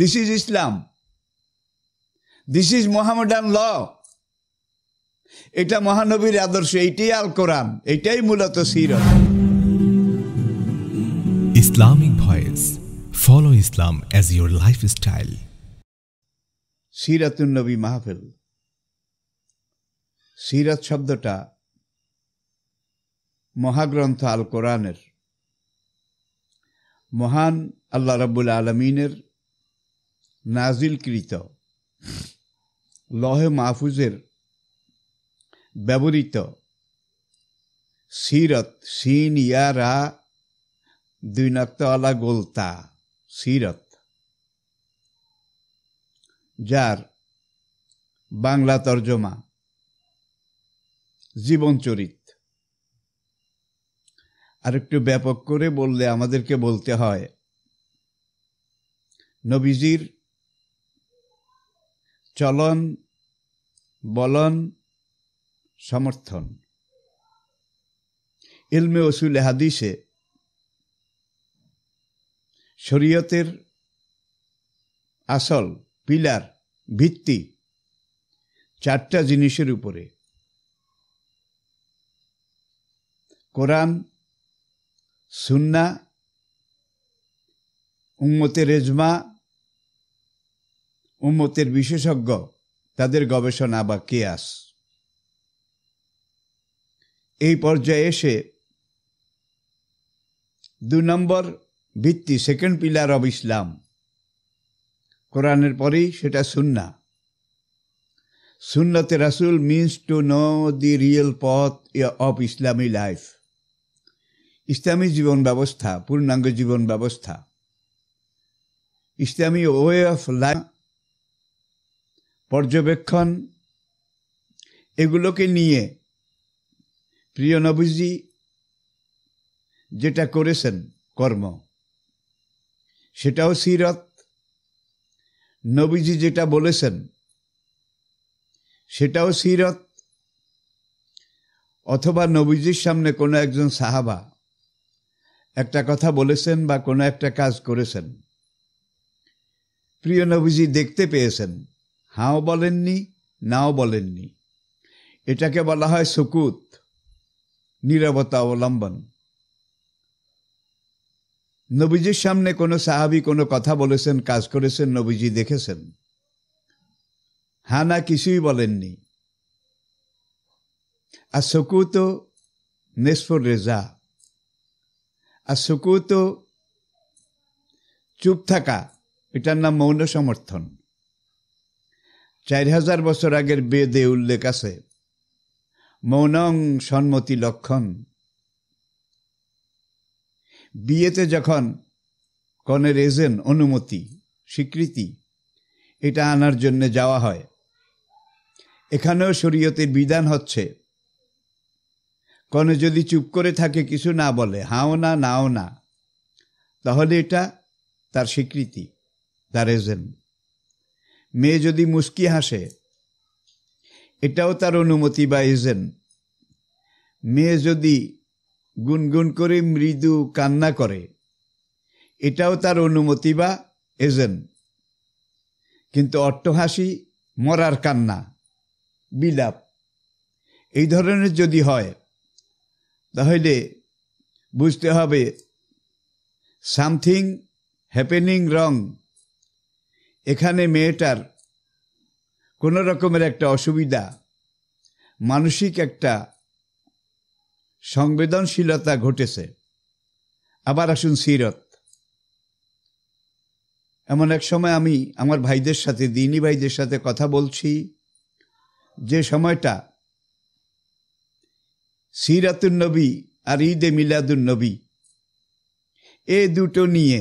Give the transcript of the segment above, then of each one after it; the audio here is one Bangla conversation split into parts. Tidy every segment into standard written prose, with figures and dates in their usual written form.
This is Islam, this is Mohammedan law. এটা মহানবীর আদর্শ, এইটাই আল কোরআন, এইটাই মূলত সিরত। Islamic Voice. Follow Islam as your lifestyle. সিরাতুন নবী মাহফিল। সিরাত শব্দটা মহাগ্রন্থ আল কোরআনের, মহান আল্লাহ রাব্বুল আলামিনের নাজিলকৃত লহে মাহফুজের ব্যবহৃত সিরত, সিন ইয়া রা দুই নক্তওয়ালা গোলতা সিরত, যার বাংলা তর্জমা জীবনচরিত। আর একটু ব্যাপক করে বললে আমাদেরকে বলতে হয় নবীজির চলন বলন সমর্থন। ইলমে উসুলে হাদিসে শরীয়তের আসল পিলার, ভিত্তি চারটা জিনিসের উপরে: কোরআন, সুন্নাহ, উম্মতের ইজমা, উম্মতের বিশেষজ্ঞ তাদের গবেষণা বা কিয়াস। এই পর্যায়ে এসে 2 নম্বর ভিত্তি, সেকেন্ড পিলার অব ইসলাম, কোরআনের পরেই সেটা সুন্নাহ। সুন্নতে রাসূল means to know the real পথ অফ ইসলামী লাইফ। ইসলামী জীবন ব্যবস্থা, পূর্ণাঙ্গ জীবন ব্যবস্থা, ইসলামী ওয়ে অফ লাইফ, পর্যবেক্ষণ, এগুলোকে নিয়ে প্রিয় নবীজি যেটা করেছেন কর্ম, সেটাও সিরত। নবীজি যেটা বলেছেন সেটাও সিরত। অথবা নবীজির সামনে কোনো একজন সাহাবা একটা কথা বলেছেন বা কোনো একটা কাজ করেছেন, প্রিয় নবীজি দেখতে পেয়েছেন, হাও বলেননি, নাও বলেননি, এটাকে বলা হয় সুকুত, নীরবতা অবলম্বন। নবীজির সামনে কোনো সাহাবী কোনো কথা বলেছেন, কাজ করেছেন, নবীজি দেখেছেন, হ্যাঁ না কিছুই বলেননি। আর সুকুত নিসফুর রেজা, আর সুকুত চুপ থাকা, এটার নাম মৌন সমর্থন। 4000 বছর আগের বেদে উল্লেখ আছে, মৌনং সম্মতি লক্ষণ। বিয়েতে যখন কনের এজেন্ট অনুমতি, স্বীকৃতি, এটা আনার জন্য যাওয়া হয়, এখানেও শরীয়তের বিধান হচ্ছে কনে যদি চুপ করে থাকে, কিছু না বলে, হাও না নাও না, তাহলে এটা তার স্বীকৃতি, তার এজেন্ট। মেয়ে যদি মুস্কি হাসে, এটাও তার অনুমতি বা এজেন্ট। মেয়ে যদি গুনগুন করে মৃদু কান্না করে, এটাও তার অনুমতি বা এজেন্ট। কিন্তু অট্টহাসি, মরার কান্না, বিলাপ, এই ধরনের যদি হয়, তাহলে বুঝতে হবে সামথিং হ্যাপেনিং রং। এখানে মেয়েটার কোনো রকমের একটা অসুবিধা, মানসিক একটা সংবেদনশীলতা ঘটেছে। আবার আসুন সিরত। এমন এক সময় আমি আমার ভাইদের সাথে, দিনী ভাইদের সাথে কথা বলছি, যে সময়টা সিরাতুন নবী আর ঈদে মিলাদুন নবী, এ দুটো নিয়ে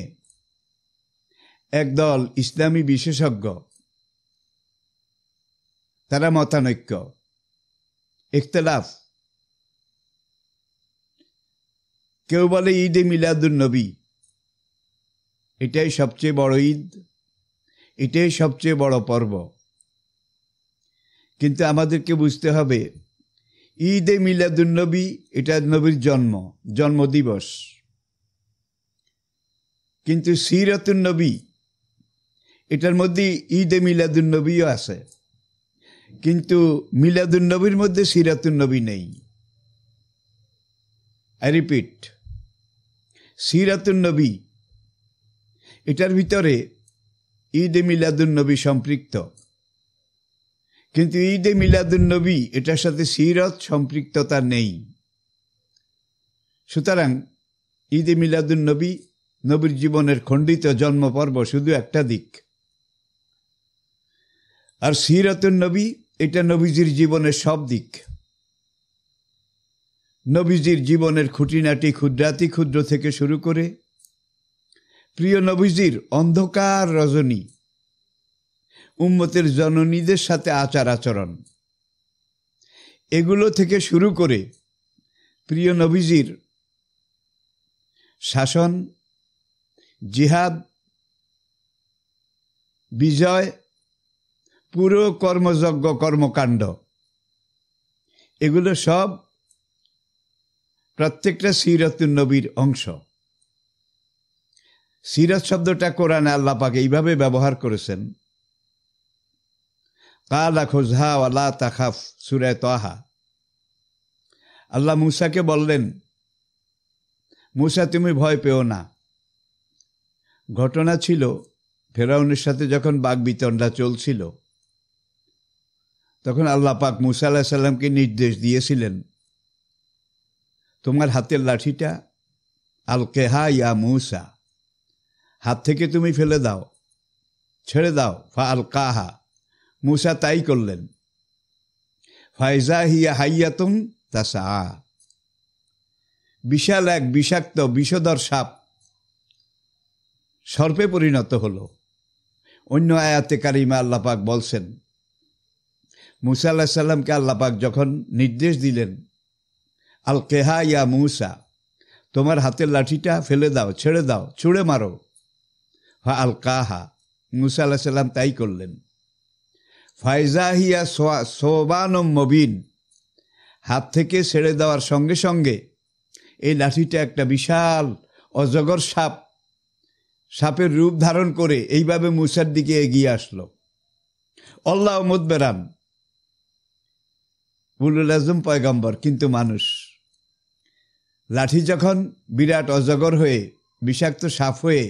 একদল ইসলামী বিশেষজ্ঞ তারা মতানৈক্য, ইখতিলাফ। কেউ বলে ঈদে মিলাদুন নবী এটাই সবচেয়ে বড় ঈদ, এটাই সবচেয়ে বড় পর্ব। কিন্তু আমাদেরকে বুঝতে হবে, ঈদে মিলাদুন নবী এটা নবীর জন্মদিবস। কিন্তু সিরাতুন নবী এটার মধ্যে ঈদে মিলাদুন্নবীও আছে, কিন্তু মিলাদুন্নবীর মধ্যে সিরাতুন্নবী নেই। আই রিপিট, সিরাতুন্নবী এটার ভিতরে ঈদে মিলাদুন্নবী সম্পৃক্ত, কিন্তু ঈদে মিলাদুন্নবী এটার সাথে সিরত সম্পৃক্ততা নেই। সুতরাং ঈদে মিলাদুন্নবী নবীর জীবনের খণ্ডিত জন্মপর্ব শুধু একটা দিক, আর সিরাতুন্নবী এটা নবীজির জীবনের সব দিক। নবীজির জীবনের খুঁটিনাটি ক্ষুদ্রাতি ক্ষুদ্র থেকে শুরু করে প্রিয় নবীজির অন্ধকার রজনী, উম্মতের জননীদের সাথে আচার আচরণ, এগুলো থেকে শুরু করে প্রিয় নবীজির শাসন, জিহাদ, বিজয়, পুরো কর্মযজ্ঞ কর্মকাণ্ড, এগুলো সব প্রত্যেকটা সিরাতুন্নবীর অংশ। সিরাত শব্দটা কোরআনে আল্লাহ পাক এইভাবে ব্যবহার করেছেন, কালা খুযহা ওয়ালা তাখাফ, সূরা তাহা। আল্লাহ মূসাকে বললেন, মূসা তুমি ভয় পেও না। ঘটনা ছিল, ফেরাউনের সাথে যখন বাকবিতণ্ডা চলছিল, তখন আল্লাহ পাক মূসা আলাইহিস সালামকে নির্দেশ দিয়েছিলেন, তোমার হাতের লাঠিটা আলকেহা ইয়া মূসা, হাত থেকে তুমি ফেলে দাও, ছেড়ে দাও। ফা আলকাহা, মূসা তাই করলেন। ফাইজা হিয়া হাইয়াতুন তাসা, বিশাল এক বিষাক্ত বিষধর সাপ সর্পে পরিণত হলো। অন্য আয়াতে কারিমা আল্লাহ পাক বলছেন, মূসা আলাইহিস সালামকে আল্লাহ পাক যখন নির্দেশ দিলেন, আল কেহা ইয়া মূসা, তোমার হাতের লাঠিটা ফেলে দাও, ছেড়ে দাও, ছুঁড়ে মারো। ফা আল কাহা, মূসা আলাইহিস সালাম তাই করলেন। ফাইজা হিয়া সোবানুম মুবিন, হাত থেকে ছেড়ে দেওয়ার সঙ্গে সঙ্গে এই লাঠিটা একটা বিশাল অজগর সাপ, সাপের রূপ ধারণ করে এইভাবে মূসার দিকে এগিয়ে আসলো। আল্লাহ মুদবেরান, উলুল আজম পয়গম্বর কিন্তু মানুষ। লাঠি যখন বিরাট অজগর হয়ে, বিষাক্ত সাপ হয়ে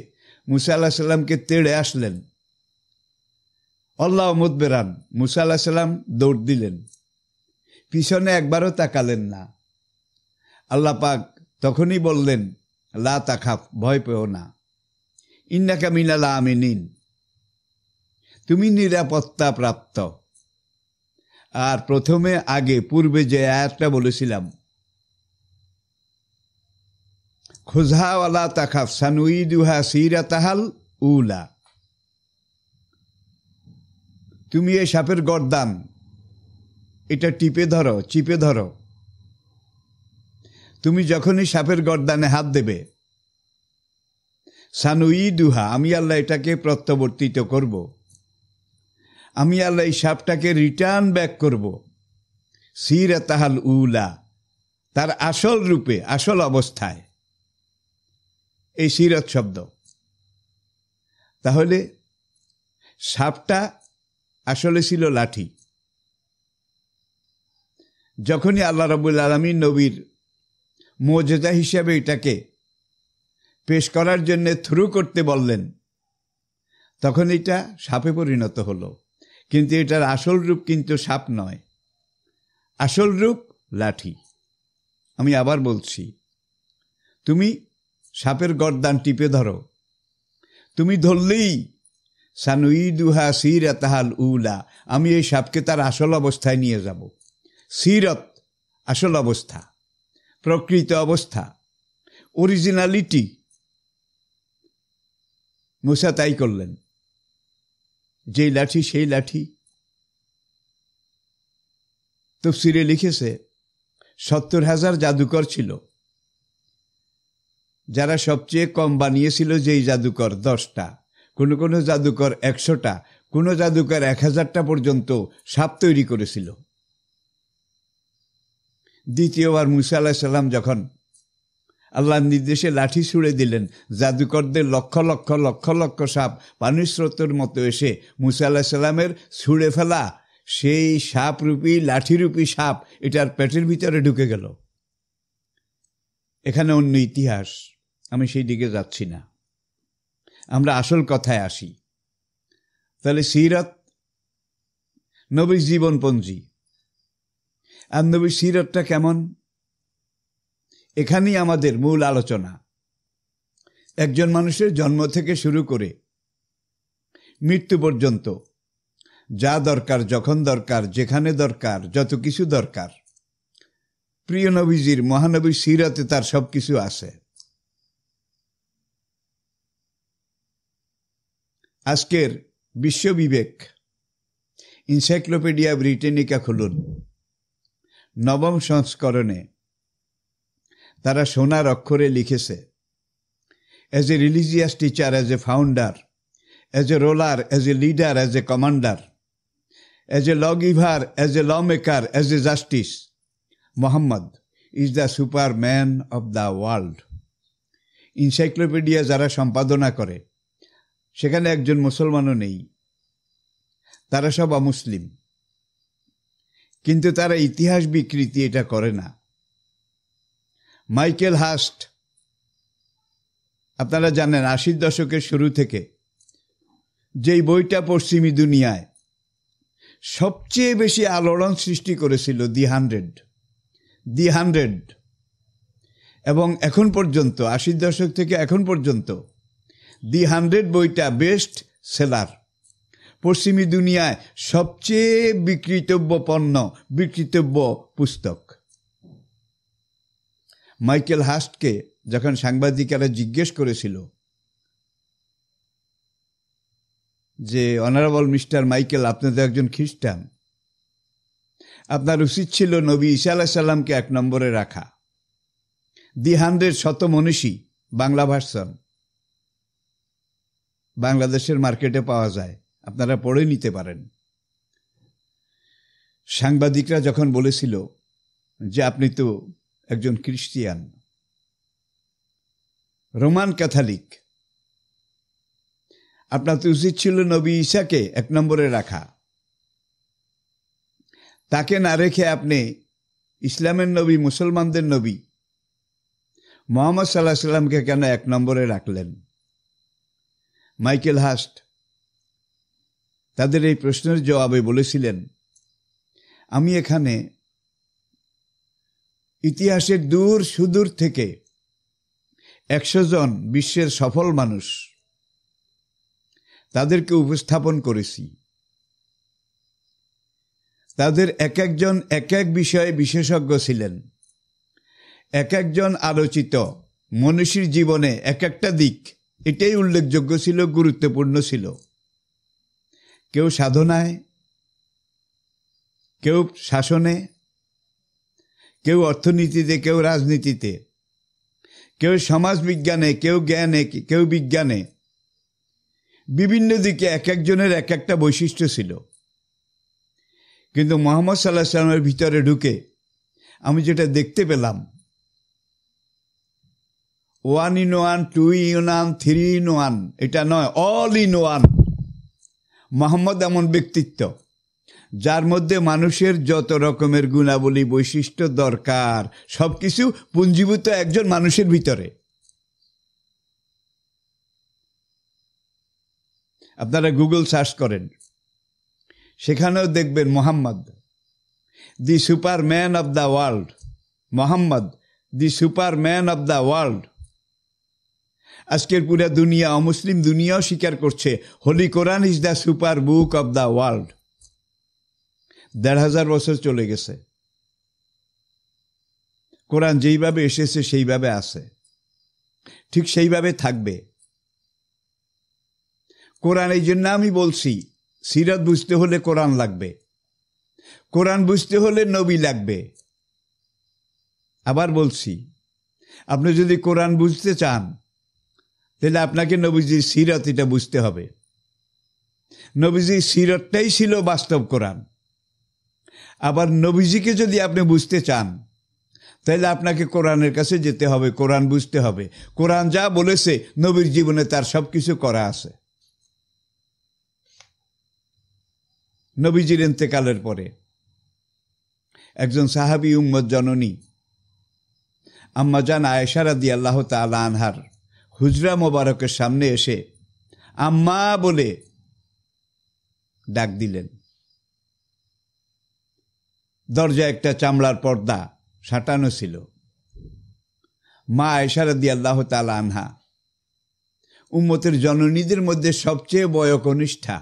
মূসা আলাইহিস সালামকে তেড়ে আসলেন, আল্লাহ মুদবেরান, মূসা আলাইহিস সালাম দৌড় দিলেন, পিছনে একবারও তাকালেন না। আল্লাহ পাক তখনই বললেন, লা তাখাফ, ভয় পেও না, ইন্নাকা মিনাল আমিনিন, তুমি নিরাপত্তা প্রাপ্ত। আর প্রথমে পূর্বে যে আয়াতটা বলেছিলাম, খুযহা ওয়ালা তাখাফ সানুইদুহা সিরাতাহাল উলা, তুমি এই সাপের গর্দান এটা টিপে ধরো, চিপে ধরো। তুমি যখনই সাপের গর্দানে হাত দেবে, সানুইদুহা, আমি আল্লাহ এটাকে প্রত্যাবর্তিত করব, আমি আল্লাহ এই সাপটাকে রিটার্ন ব্যাক করব সিরাতাহাল উলা, তার আসল রূপে, আসল অবস্থায়। এই সিরাত শব্দ, তাহলে সাপটা আসলে ছিল লাঠি। যখনই আল্লাহ রাব্বুল আলামিন নবীর মুজিজা হিসেবে এটাকে পেশ করার জন্য থ্রু করতে বললেন, তখন এটা সাপে পরিণত হলো। কিন্তু এটার আসল রূপ কিন্তু সাপ নয়, আসল রূপ লাঠি। আমি আবার বলছি, তুমি সাপের গর্দান টিপে ধরো, তুমি ধরলেই সানুইদুহা সিরাতাহাল উলা, আমি এই সাপকে তার আসল অবস্থায় নিয়ে যাব। সিরত আসল অবস্থা, প্রকৃত অবস্থা, অরিজিনালিটি। মূসা তাই করলেন। যেই লাঠি সেই লাঠি। তাফসীরে লিখেছে ৭০,০০০ জাদুকর ছিল, যারা সবচেয়ে কম বানিয়েছিল যেই জাদুকর ১০টা, কোনো কোনো জাদুকর ১০০টা, কোনো জাদুকর ১০০০টা পর্যন্ত সাপ তৈরি করেছিল। দ্বিতীয়বার মূসা আলাইহিস সালাম যখন আল্লাহর নির্দেশে লাঠি ছুঁড়ে দিলেন, জাদুকরদের লক্ষ লক্ষ লক্ষ লক্ষ সাপ পানির স্রোতের মতো এসে মুসা আলাইহিস সালামের ছুঁড়ে ফেলা সেই সাপরূপী লাঠিরূপী সাপ এটার পেটের ভিতরে ঢুকে গেল। এখানে অন্য ইতিহাস, আমি সেই দিকে যাচ্ছি না, আমরা আসল কথায় আসি। তাহলে সিরাত নবীর জীবনপঞ্জি, আর নবীর সিরাতটা কেমন, এখানেই আমাদের মূল আলোচনা। একজন মানুষের জন্ম থেকে শুরু করে মৃত্যু পর্যন্ত যা দরকার, যখন দরকার, যেখানে দরকার, যত কিছু দরকার, প্রিয় নবীজির মহানবীর সিরাতে তার সব কিছু আছে। আজকের বিশ্ববিবেক এনসাইক্লোপিডিয়া ব্রিটানিকা খুলুন, নবম সংস্করণে তারা সোনার অক্ষরে লিখেছে, as a religious teacher, as a founder, as a ruler, as a leader, as a commander, as a lawgiver, as a lawmaker, as a justice, Muhammad is the superman of the world. Encyclopedia যারা সম্পাদনা করে সেখানে একজন মুসলমানও নেই, তারা সব অমুসলিম, কিন্তু তারা ইতিহাস বিকৃতি এটা করে না। মাইকেল হাস্ট, আপনারা জানেন 80 দশকের শুরু থেকে যেই বইটা পশ্চিমী দুনিয়ায় সবচেয়ে বেশি আলোড়ন সৃষ্টি করেছিল, দি হান্ড্রেড, এবং এখন পর্যন্ত 80 দশক থেকে এখন পর্যন্ত দি 100 বইটা বেস্ট সেলার, পশ্চিমী দুনিয়ায় সবচেয়ে বিক্রিতব্য পণ্য, বিক্রিতব্য পুস্তক। মাইকেল হাস্টকে যখন সাংবাদিকেরা জিজ্ঞেস করেছিল যে অনারেবল মিস্টার মাইকেল, আপনি তো একজন খ্রিস্টান, আপনার উচিত ছিল নবী ঈসা আলাইহিস সালামকে 1 নম্বরে রাখা। দি 100 শতমনীষী বাংলা ভার্সন বাংলাদেশের মার্কেটে পাওয়া যায়, আপনারা পড়ে নিতে পারেন। সাংবাদিকরা যখন বলেছিল যে আপনি তো একজন খ্রিস্টিয়ান, রোমান ক্যাথলিক, আপনার তো উচিত ছিল নবী ঈসাকে 1 নম্বরে রাখা, তাকে না রেখে আপনি ইসলামের নবী, মুসলমানদের নবী মুহাম্মদ সাল্লাল্লাহু আলাইহি সাল্লামকে কেন 1 নম্বরে রাখলেন? মাইকেল হাস্ট তাদের এই প্রশ্নের জবাবে বলেছিলেন, আমি এখানে ইতিহাসের দূর সুদূর থেকে 100 জন বিশ্বের সফল মানুষ, তাদেরকে উপস্থাপন করেছি। তাদের এক একজন এক এক বিষয়ে বিশেষজ্ঞ ছিলেন, এক একজন আলোচিত মনীষীর জীবনে এক একটা দিক এটাই উল্লেখযোগ্য ছিল, গুরুত্বপূর্ণ ছিল। কেউ সাধনায়, কেউ শাসনে, কেউ অর্থনীতিতে, কেউ রাজনীতিতে, কেউ সমাজ বিজ্ঞানে, কেউ জ্ঞানে, কেউ বিজ্ঞানে, বিভিন্ন দিকে এক একজনের এক একটা বৈশিষ্ট্য ছিল। কিন্তু মুহাম্মদ সাল্লাল্লাহু আলাইহি সাল্লামের ভিতরে ঢুকে আমি যেটা দেখতে পেলাম, 1 in 1, 2 in 1, 3 in 1, এটা নয়, অল ইন ওয়ান। মুহাম্মদ এমন ব্যক্তিত্ব যার মধ্যে মানুষের যত রকমের গুণাবলী, বৈশিষ্ট্য দরকার সবকিছু পুঞ্জীভূত একজন মানুষের ভিতরে। আপনারা গুগল সার্চ করেন, সেখানেও দেখবেন Muhammad the superman of the world, Muhammad the superman of the world. আজকের পুরা দুনিয়া, অমুসলিম দুনিয়াও স্বীকার করছে holy Quran is the super book of the world. 1500 বছর চলে গেছে, কোরআন যেইভাবে এসেছে সেইভাবে আছে, ঠিক সেইভাবে থাকবে। কোরআন, এই জন্য আমি বলছি সিরাত বুঝতে হলে কোরআন লাগবে, কোরআন বুঝতে হলে নবী লাগবে। আবার বলছি, আপনি যদি কোরআন বুঝতে চান তাহলে আপনাকে নবীজির সিরাত এটা বুঝতে হবে। নবীজির সিরাতটাই ছিল বাস্তব কোরআন। আবার নবীজিকে যদি আপনি বুঝতে চান তাইলে আপনাকে কোরআনের কাছে যেতে হবে, কোরআন বুঝতে হবে। কোরআন যা বলেছে নবীর জীবনে তার সব কিছু করা আছে। নবীজির ইন্তেকালের পরে একজন সাহাবী উম্মত জননী আম্মা জান আয়েশা রাদিয়াল্লাহু তাআলা আনহার হুজরা মোবারকের সামনে এসে আম্মা বলে ডাক দিলেন। দরজায় একটা চামড়ার পর্দা সাঁটানো ছিল। মা আয়েশা রাদিয়াল্লাহু তাআলা আনহা উম্মতের জননীদের মধ্যে সবচেয়ে বয়োকনিষ্ঠা।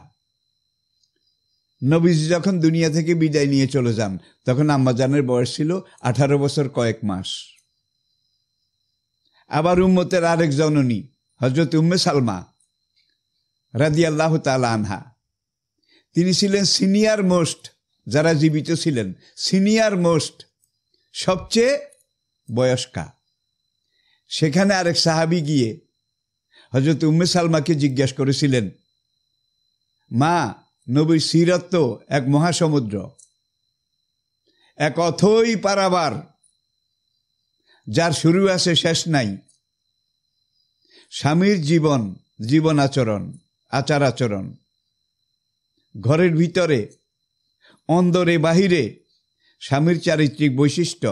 নবীজি যখন দুনিয়া থেকে বিদায় নিয়ে চলে যান তখন আম্মাজানের বয়স ছিল 18 বছর কয়েক মাস। আবার উম্মতের আরেক জননী হযরত উম্মে সালমা রাদিয়াল্লাহু তাআলা আনহা, তিনি ছিলেন সিনিয়র মোস্ট, যারা জীবিত ছিলেন সিনিয়র মোস্ট, সবচেয়ে বয়স্কা। সেখানে আরেক সাহাবী গিয়ে হযরত উম্মে সালমাকে জিজ্ঞাসা করেছিলেন, মা, নবীর সিরাত তো এক মহাসমুদ্র, এক অথই পারাবার, যার শুরু আছে শেষ নাই। স্বামীর জীবন আচরণ, আচার আচরণ, ঘরের ভিতরে অন্দরে বাহিরে স্বামীর চারিত্রিক বৈশিষ্ট্য,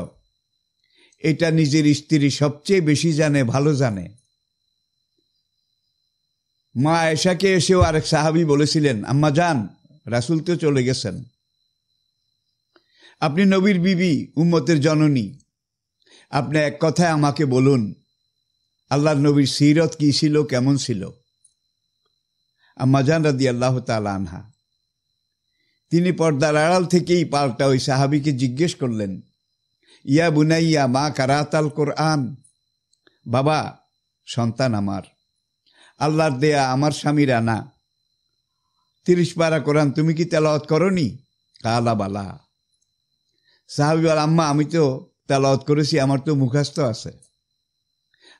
এটা নিজের স্ত্রী সবচেয়ে বেশি জানে, ভালো জানে। মা আয়েশাকে এসেও আরেক সাহাবী বলেছিলেন, আম্মা জান, রাসূল তো চলে গেছেন, আপনি নবীর বিবি, উম্মতের জননী, আপনি এক কথায় আমাকে বলুন আল্লাহর নবীর সিরত কি ছিল, কেমন ছিল। আম্মা জান রাদিয়াল্লাহু তাআলা আনহা তিনি পর্দার আড়াল থেকেই পাল্টা ওই সাহাবীকে জিজ্ঞেস করলেন, ইয়া বুনাইয়া মা কারাতাল কোরআন, বাবা, সন্তান আমার, আল্লাহর দেয়া, আমার স্বামীর আনা 30 পারা কোরআন তুমি কি তেলাওয়াত করনি? কালা বালা। সাহাবী বলেন, আম্মা, আমি তো তেলাওয়াত করেছি, আমার তো মুখস্থ আছে।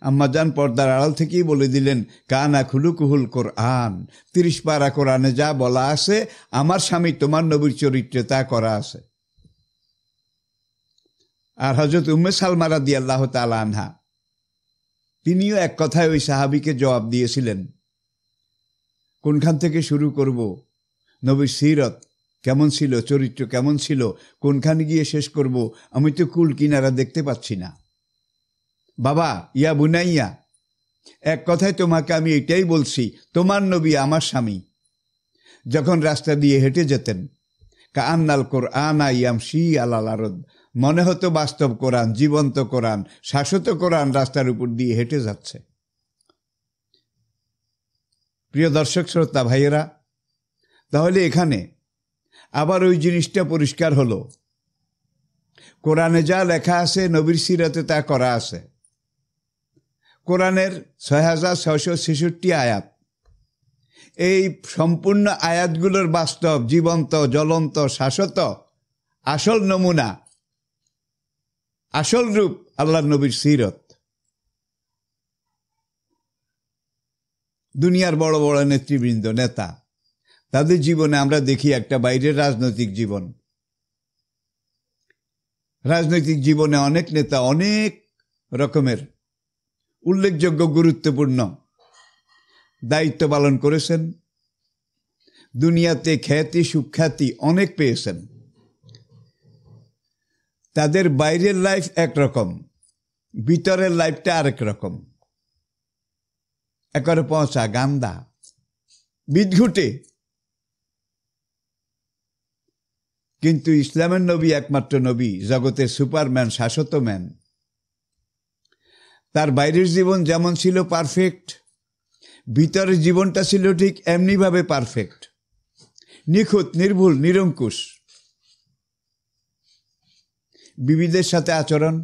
আম্মা জান পর্দার আড়াল থেকেই বলে দিলেন, কানা খুলুকুহুল কোরআন, 30 পারা কোরআনে যা বলা আছে আমার স্বামী তোমার নবীর চরিত্রে তা করা আছে। আর হযরত উম্মে সালমা রাদিয়াল্লাহু তাআলা আনহা তিনিও এক কথায় ওই সাহাবীকে জবাব দিয়েছিলেন, কোনখান থেকে শুরু করব? নবীর সিরত কেমন ছিল, চরিত্র কেমন ছিল, কোনখানে গিয়ে শেষ করব? আমি তো কুল কিনারা দেখতে পাচ্ছি না। বাবা, ইয়া বুনাইয়া, এক কথায় তোমাকে আমি এটাই বলছি, তোমার নবী আমার স্বামী যখন রাস্তা দিয়ে হেঁটে যেতেন, কাআন্নাল কোরআনা ইয়ামশি আলাল আরদ, মনে হতো বাস্তব কোরআন, জীবন্ত কোরআন, শাশ্বত কোরআন রাস্তার উপর দিয়ে হেঁটে যাচ্ছে। প্রিয় দর্শক শ্রোতা ভাইয়েরা, তাহলে এখানে আবার ওই জিনিসটা পরিষ্কার হলো, কোরআনে যা লেখা আছে নবীর সিরাতে তা করা আছে। কোরআনের 6666 আয়াত, এই সম্পূর্ণ আয়াতগুলোর বাস্তব, জীবন্ত, জ্বলন্ত, শাশ্বত, আসল নমুনা, আসল রূপ আল্লাহর নবীর সিরত। দুনিয়ার বড় বড় নেতৃবৃন্দ, নেতা, তাদের জীবনে আমরা দেখি একটা বাইরের রাজনৈতিক জীবন। রাজনৈতিক জীবনে অনেক নেতা অনেক রকমের উল্লেখযোগ্য, গুরুত্বপূর্ণ দায়িত্ব পালন করেছেন, দুনিয়াতে খ্যাতি সুখ্যাতি অনেক পেয়েছেন। তাদের বাইরের লাইফ একরকম, ভিতরের লাইফটা আরেক রকম, একেবারে পচা, গান্দা, বিদঘুটে। কিন্তু ইসলামের নবী একমাত্র নবী, জগতের সুপারম্যান, শাশ্বত ম্যান। তার বাইরের জীবন যেমন ছিল পারফেক্ট, ভিতরের জীবনটা ছিল ঠিক এমনিভাবে পারফেক্ট, নিখুঁত, নির্ভুল, নিরঙ্কুশ। বিবিদের সাথে আচরণ,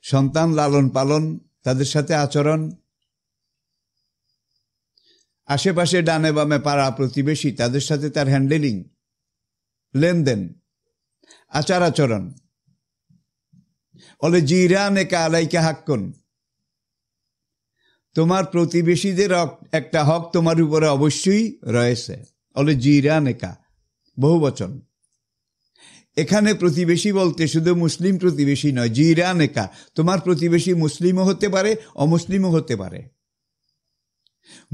সন্তান লালন পালন, তাদের সাথে আচরণ, আশেপাশে ডানে বামে পাড়া প্রতিবেশী, তাদের সাথে তার হ্যান্ডেলিং, লেনদেন, আচার আচরণ। বলে জিরানেকা আলাইকা হাক্কুন, তোমার প্রতিবেশীদের একটা হক তোমার উপরে অবশ্যই রয়েছে। বলে জিরানেকা, বহু বচন। এখানে প্রতিবেশী বলতে শুধু মুসলিম প্রতিবেশী নয়, জিরানেকা, তোমার প্রতিবেশী মুসলিমও হতে পারে, অমুসলিমও হতে পারে।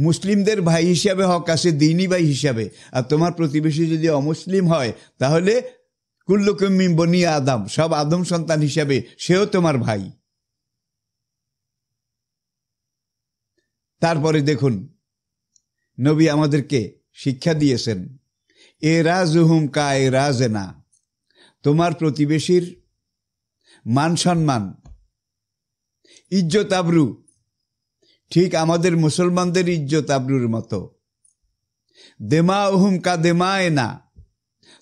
মুসলিমদের ভাই হিসাবে হক আছে দ্বীনি ভাই হিসাবে, আর তোমার প্রতিবেশী যদি অমুসলিম হয় তাহলে কুল্লুকুম মিন বনি আদম, সব আদম সন্তান হিসাবে সেও তোমার ভাই। তারপরে দেখুন নবী আমাদেরকে শিক্ষা দিয়েছেন, এরাজুহুম কা এরাজেনা, তোমার প্রতিবেশীর মান সম্মান, ইজ্জত আবরু ঠিক আমাদের মুসলমানদের ইজ্জত আবরুর মতো। দেমা উহুম কা দেমায়েনা,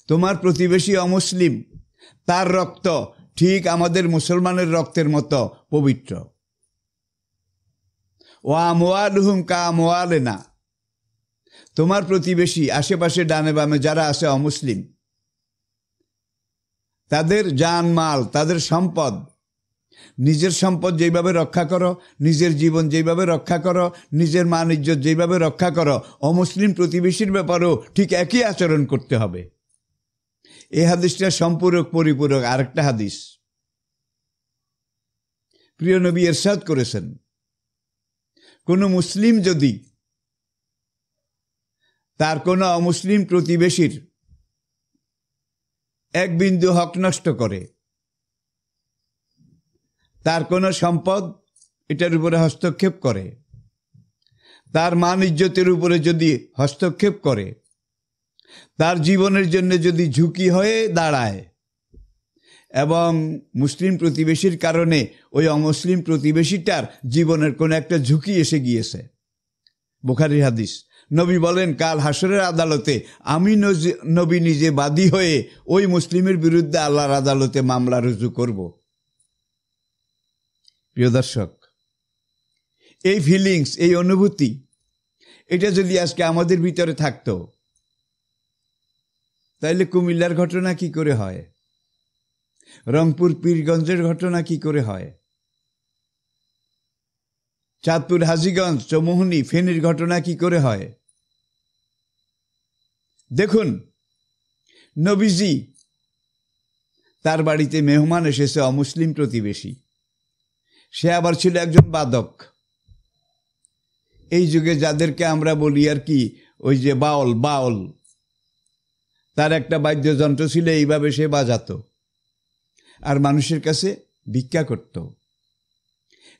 তোমার প্রতিবেশী অমুসলিম, তার রক্ত ঠিক আমাদের মুসলমানের রক্তের মতো পবিত্র। ও আমওয়ালুহুম কা আমওয়ালেনা, তোমার প্রতিবেশী আশেপাশে ডানে বামে যারা আছে অমুসলিম, তাদের জানমাল, তাদের সম্পদ, নিজের সম্পদ যেভাবে রক্ষা করো, নিজের জীবন যেভাবে রক্ষা করো, নিজের মান ইজ্জত যেভাবে রক্ষা করো, অমুসলিম প্রতিবেশীর ব্যাপারেও ঠিক একই আচরণ করতে হবে। এই হাদিসটা সম্পূরক পরিপূরক আরেকটা হাদিস। প্রিয় নবী ইরশাদ করেছেন, কোনো মুসলিম যদি তার কোনো অমুসলিম প্রতিবেশীর এক বিন্দু হক নষ্ট করে, তার কোনো সম্পদ এটার উপরে হস্তক্ষেপ করে, তার মান ইজ্জতের উপরে যদি হস্তক্ষেপ করে, তার জীবনের জন্য যদি ঝুঁকি হয়ে দাঁড়ায় এবং মুসলিম প্রতিবেশীর কারণে ওই অমুসলিম প্রতিবেশীটার জীবনের কোনো একটা ঝুঁকি এসে গিয়েছে, বুখারীর হাদিস, নবী বলেন কাল হাসরের আদালতে আমি নবী নিজে বাদী হয়ে ওই মুসলিমের বিরুদ্ধে আল্লাহর আদালতে মামলা রুজু করব। প্রিয় দর্শক, এই ফিলিংস, এই অনুভূতি, এটা যদি আজকে আমাদের ভিতরে থাকতো তাইলে কুমিল্লার ঘটনা কি করে হয়, রংপুর পীরগঞ্জের ঘটনা কি করে হয়, চাঁদপুর হাজীগঞ্জ চৌমুহনী ফেনীর ঘটনা কি করে হয়। দেখুন নবীজি তার বাড়িতে মেহমান এসেছে অমুসলিম প্রতিবেশী, সে আবার ছিল একজন বাদক। এই যুগে যাদেরকে আমরা বলি আর কি ওই যে বাউল, তার একটা বাদ্যযন্ত্র ছিল, এইভাবে সে বাজাতো আর মানুষের কাছে ভিক্ষা করত।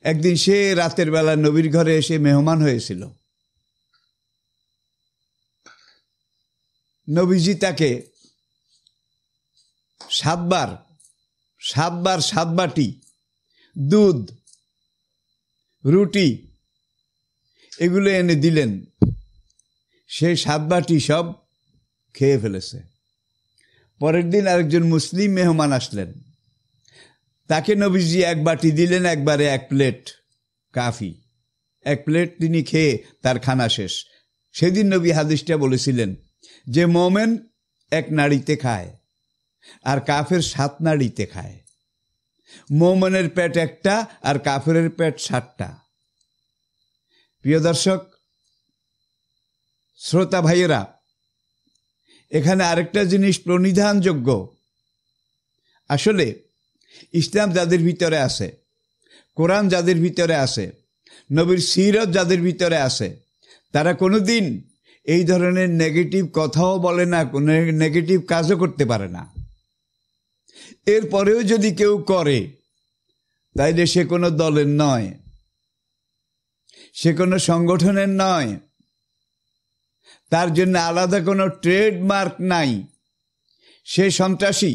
একদিন সে রাতের বেলা নবীর ঘরে এসে মেহমান হয়েছিল। নবীজি তাকে সাত বাটি দুধ, রুটি এগুলো এনে দিলেন। সে 7 বাটি সব খেয়ে ফেলেছে। পরের দিন আরেকজন মুসলিম মেহমান আসলেন, তাকে নবীজি 1 বাটি দিলেন, একবারে 1 প্লেট কাফি, 1 প্লেট তিনি খেয়ে তার খানা শেষ। সেদিন নবী হাদিসটা বলেছিলেন যে মোমেন 1 নাড়িতে খায় আর কাফের 7 নাড়িতে খায়। মোমেনের পেট 1টা আর কাফেরের পেট 7টা। প্রিয় দর্শক, শ্রোতা ভাইয়েরা, এখানে আরেকটা জিনিস প্রণিধানযোগ্য। আসলে ইসলাম যাদের ভিতরে আছে, কোরআন যাদের ভিতরে আছে, নবীর সিরত যাদের ভিতরে আছে, তারা কোনোদিন এই ধরনের নেগেটিভ কথাও বলে না, কোনো নেগেটিভ কাজও করতে পারে না। এরপরেও যদি কেউ করে তাইলে সে কোনো দলের নয়, সে কোনো সংগঠনের নয়, তার জন্য আলাদা কোনো ট্রেডমার্ক নাই। সে সন্ত্রাসী,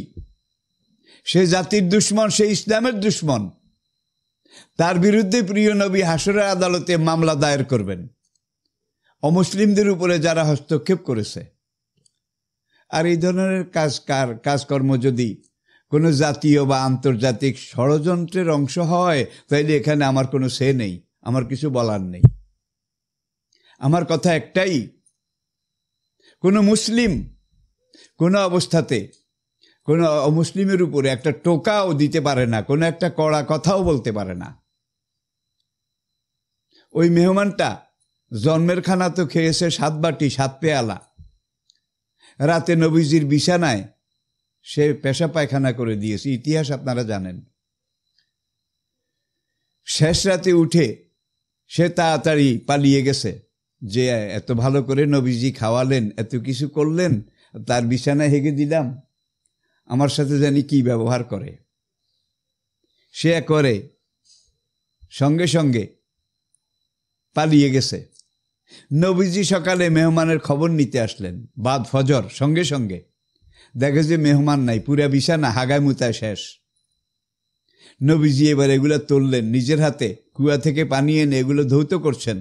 সে জাতির দুশ্মন, সে ইসলামের দুশ্মন। তার বিরুদ্ধে প্রিয় নবী হাসরের আদালতে মামলা দায়ের করবেন, অমুসলিমদের উপরে যারা হস্তক্ষেপ করেছে। আর এই ধরনের কাজকর্ম যদি কোনো জাতীয় বা আন্তর্জাতিক ষড়যন্ত্রের অংশ হয় তাইলে এখানে আমার কোনো সে নেই, আমার কিছু বলার নেই। আমার কথা একটাই, কোনো মুসলিম কোনো অবস্থাতে কোনো অমুসলিমের উপরে একটা টোকাও দিতে পারে না, কোনো একটা কড়া কথাও বলতে পারে না। ওই মেহমানটা জন্মের খানা তো খেয়েছে 7 বাটি 7 পেয়ালা, রাতে নবীজির বিছানায় সে পেশা পায়খানা করে দিয়েছে, ইতিহাস আপনারা জানেন। শেষ রাতে উঠে সে তাড়াতাড়ি পালিয়ে গেছে, যে এত ভালো করে নবীজি খাওয়ালেন, এত কিছু করলেন, তার বিছানায় হেগে দিলাম, আমার সাথে জানি কি ব্যবহার করে। সে করে সঙ্গে সঙ্গে পালিয়ে গেছে। নবীজি সকালে মেহমানের খবর নিতে আসলেন, বাদ ফজর, সঙ্গে সঙ্গে দেখে যে মেহমান নাই, পুরা বিছানা হাগায় মুতায় শেষ। নবীজি এবার এগুলো তুললেন, নিজের হাতে কুয়া থেকে পানি এনে এগুলো ধৌত করছেন।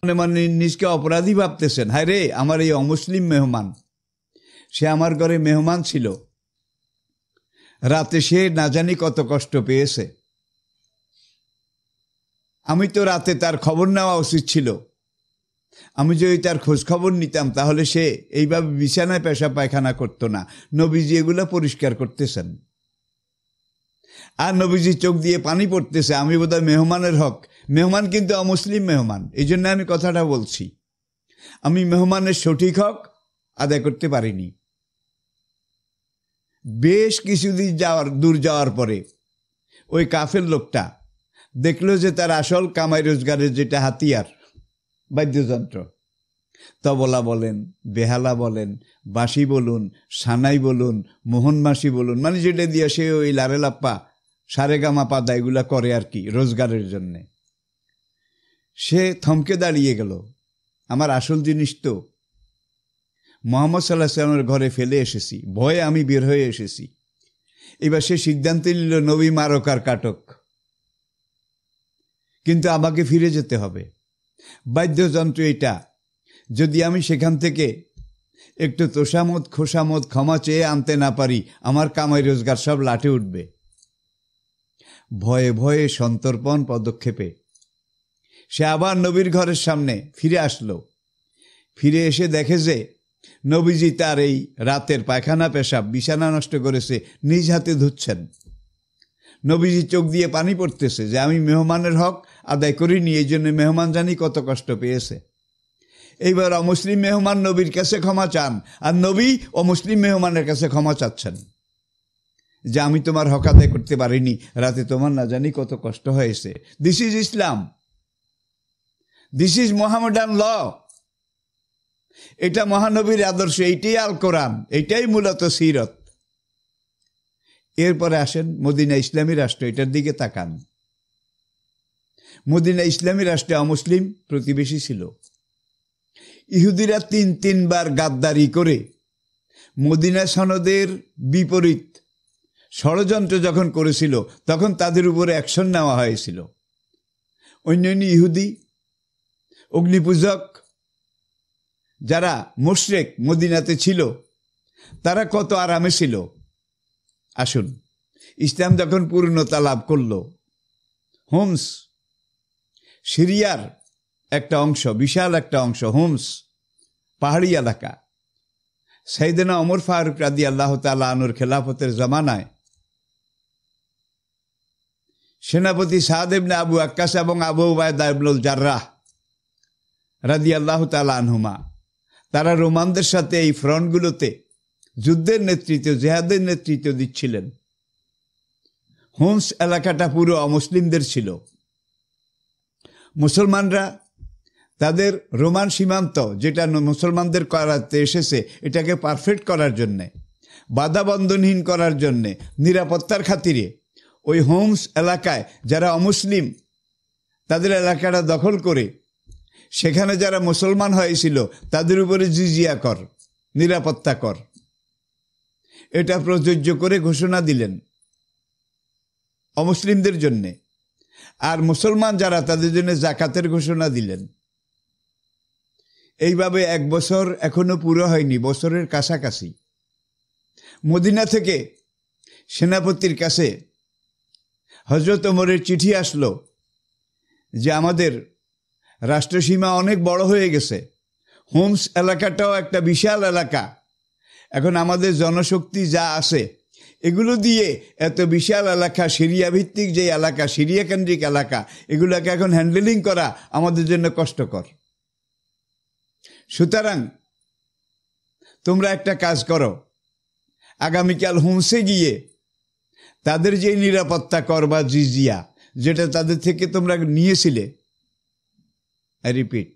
মনে মনে নিজকে অপরাধী ভাবতেছেন, হায় রে, আমার এই অমুসলিম মেহমান, সে আমার ঘরে মেহমান ছিল, রাতে সে না জানি কত কষ্ট পেয়েছে, আমি তো রাতে তার খবর নেওয়া উচিত ছিল। আমি যদি তার খোঁজ খবর নিতাম তাহলে সে এইভাবে বিছানায় পেশাব পায়খানা করতো না। নবীজি এগুলো পরিষ্কার করতেছেন, আর নবীজি চোখ দিয়ে পানি পড়তেছে। আমি বোধহয় মেহমানের হক, মেহমান কিন্তু অমুসলিম মেহমান, এই জন্য আমি কথাটা বলছি, আমি মেহমানের সঠিক হক আদায় করতে পারিনি। বেশ কিছুদিন দূর যাওয়ার পরে ওই কাফের লোকটা দেখলো যে তার আসল কামাই রোজগারের যেটা হাতিয়ার, বাদ্যযন্ত্র, তবলা বলেন, বেহালা বলেন, বাঁশি বলুন, সানাই বলুন, মোহনবাঁশি বলুন, মানে যেটা দিয়ে সে ওই লারেলাপ্পা, সারেগামা পাদা এগুলা করে আর কি রোজগারের জন্যে, সে থমকে দাঁড়িয়ে গেল। আমার আসল জিনিস তো মুহাম্মদ সাল্লাল্লাহু আলাইহি ওয়াসাল্লামের ঘরে ফেলে এসেছি, ভয়ে আমি বের হয়ে এসেছি। এবার সে সিদ্ধান্ত নিল, নবী মারক আর কাটক, কিন্তু আমাকে ফিরে যেতে হবে। বাদ্যযন্ত্র এটা, যদি আমি সেখান থেকে একটু তোষামত খোসামত ক্ষমা চেয়ে আনতে না পারি, আমার কামাই রোজগার সব লাটে উঠবে। ভয়ে ভয়ে সন্তর্পণ পদক্ষেপে সে আবার নবীর ঘরের সামনে ফিরে আসলো। ফিরে এসে দেখে যে নবীজি তার এই রাতের পায়খানা পেশাব, বিছানা নষ্ট করেছে, নিজ হাতে ধুচ্ছেন। নবীজি চোখ দিয়ে পানি পড়তেছে যে আমি মেহমানের হক আদায় করিনি, এই জন্য মেহমান জানি কত কষ্ট পেয়েছে। এইবার অমুসলিম মেহমান নবীর কাছে ক্ষমা চান, আর নবী অমুসলিম মেহমানের কাছে ক্ষমা চাচ্ছেন যে আমি তোমার হক আদায় করতে পারিনি, রাতে তোমার না জানি কত কষ্ট হয়েছে। This is Islam, this is Mohammedan law. এটা মহানবীর আদর্শ, এইটাই আল কোরআন, এইটাই মূলত সিরত। এরপরে আসেন মদিনা ইসলামী রাষ্ট্র, এটার দিকে তাকান। মদিনা ইসলামী রাষ্ট্রে অমুসলিম প্রতিবেশী ছিল। ইহুদিরা তিনবার গাদ্দারি করে মদিনা সনদের বিপরীত ষড়যন্ত্র যখন করেছিল, তখন তাদের উপরে অ্যাকশন নেওয়া হয়েছিল। অন্যান্য ইহুদি অগ্নিপূজক যারা মুশরিক মদিনাতে ছিল, তারা কত আরামে ছিল। আসুন, ইসলাম যখন পূর্ণতা লাভ করল, হোমস, সিরিয়ার একটা অংশ, বিশাল একটা অংশ, হোমস পাহাড়ি এলাকা, সাইয়েদনা ওমর ফারুক রাদিয়াল্লাহু তাআলা আনহুর খেলাফতের জামানায় সেনাপতি সাদ ইবনে আবু ওয়াক্কাস এবং আবু উবায়দা ইবনুল জাররাহ রাদিয়াল্লাহু তাআলা আনহুমা, তারা রোমানদের সাথে এই ফ্রন্টগুলোতে যুদ্ধের নেতৃত্ব, জেহাদের নেতৃত্ব দিচ্ছিলেন। হোমস এলাকাটা পুরো অমুসলিমদের ছিল। মুসলমানরা তাদের রোমান সীমান্ত, যেটা মুসলমানদের করাতে এসেছে, এটাকে পারফেক্ট করার জন্যে, বাধাবন্ধনহীন করার জন্যে, নিরাপত্তার খাতিরে ওই হোমস এলাকায় যারা অমুসলিম তাদের এলাকাটা দখল করে সেখানে যারা মুসলমান হয়েছিল তাদের উপরে জিজিয়া কর, নিরাপত্তা কর, এটা প্রযোজ্য করে ঘোষণা দিলেন অমুসলিমদের জন্যে। আর মুসলমান যারা, তাদের জন্য জাকাতের ঘোষণা দিলেন। এইভাবে 1 বছর এখনো পুরো হয়নি, বছরের কাছাকাছি, মদিনা থেকে সেনাপতির কাছে হযরত ওমরের চিঠি আসলো যে আমাদের রাষ্ট্রসীমা অনেক বড় হয়ে গেছে, হোমস এলাকাটাও একটা বিশাল এলাকা, এখন আমাদের জনশক্তি যা আছে এগুলো দিয়ে এত বিশাল এলাকা, সিরিয়া ভিত্তিক যে এলাকা, সিরিয়া কেন্দ্রিক এলাকা, এগুলোকে এখন হ্যান্ডেলিং করা আমাদের জন্য কষ্টকর। সুতরাং তোমরা একটা কাজ করো, আগামীকাল হোমসে গিয়ে তাদের যে নিরাপত্তা কর বা জিজিয়া যেটা তাদের থেকে তোমরা নিয়েছিলে, আই রিপিট,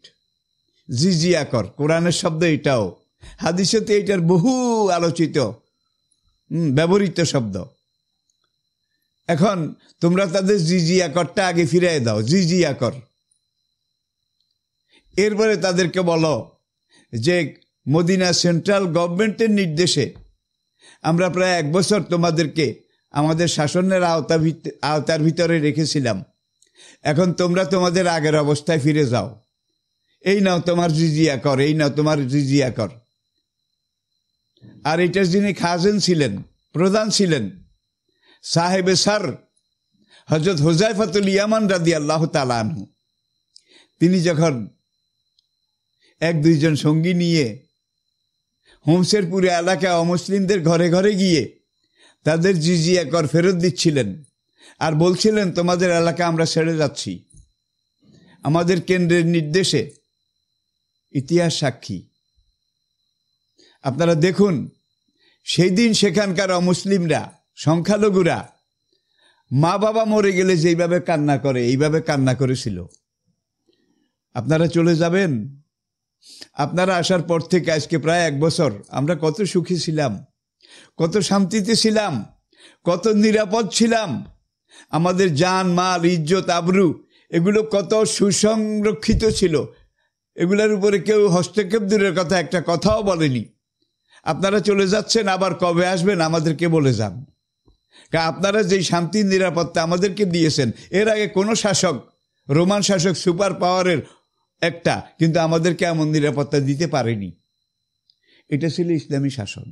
জিজিয়া কর, কোরআনের শব্দ এটাও, হাদিসেতে এটার বহু আলোচিত ব্যবহৃত শব্দ। এখন তোমরা তাদের জিজিয়া করটা আগে ফিরিয়ে দাও, জিজিয়া কর। এরপরে তাদেরকে বলো যে মদিনা সেন্ট্রাল গভর্নমেন্টের নির্দেশে আমরা প্রায় 1 বছর তোমাদেরকে আমাদের শাসনের আওতার ভিতরে রেখেছিলাম, এখন তোমরা তোমাদের আগের অবস্থায় ফিরে যাও, এই নাও তোমার জিজিয়া কর, এই নাও তোমার জিজিয়া কর। আর এটার যিনি খাজেন ছিলেন, প্রধান ছিলেন, সাহেবে সার হযরত হুযায়ফাতুল ইয়ামান রাদিয়াল্লাহু তাআলা আনহু। তিনি যখন 1-2 জন সঙ্গী নিয়ে হোমসের পুরো এলাকায় অমুসলিমদের ঘরে ঘরে গিয়ে তাদের জিজিয়া কর ফেরত দিচ্ছিলেন আর বলছিলেন তোমাদের এলাকা আমরা ছেড়ে যাচ্ছি, আমাদের কেন্দ্রের নির্দেশে। ইতিহাস সাক্ষী। আপনারা দেখুন, সেই দিন সেখানকার অমুসলিমরা, সংখ্যালঘুরা মা বাবা মরে গেলে যেইভাবে কান্না করে, এইভাবে কান্না করেছিল। আপনারা চলে যাবেন, আপনারা আসার পর থেকে আজকে প্রায় 1 বছর আমরা কত সুখী ছিলাম, কত শান্তিতে ছিলাম, কত নিরাপদ ছিলাম, আমাদের জান মাল ইজ্জত আবরু এগুলো কত সুসংরক্ষিত ছিল, এগুলোর উপরে কেউ হস্তক্ষেপ দূরের কথা একটা কথাও বলেনি। আপনারা চলে যাচ্ছেন, আবার কবে আসবেন আমাদেরকে বলে যান। আপনারা যেই শান্তির নিরাপত্তা আমাদেরকে দিয়েছেন, এর আগে কোনো শাসক, রোমান শাসক সুপার পাওয়ারের একটা, কিন্তু আমাদেরকে এমন নিরাপত্তা দিতে পারেনি। এটা ছিল ইসলামী শাসন,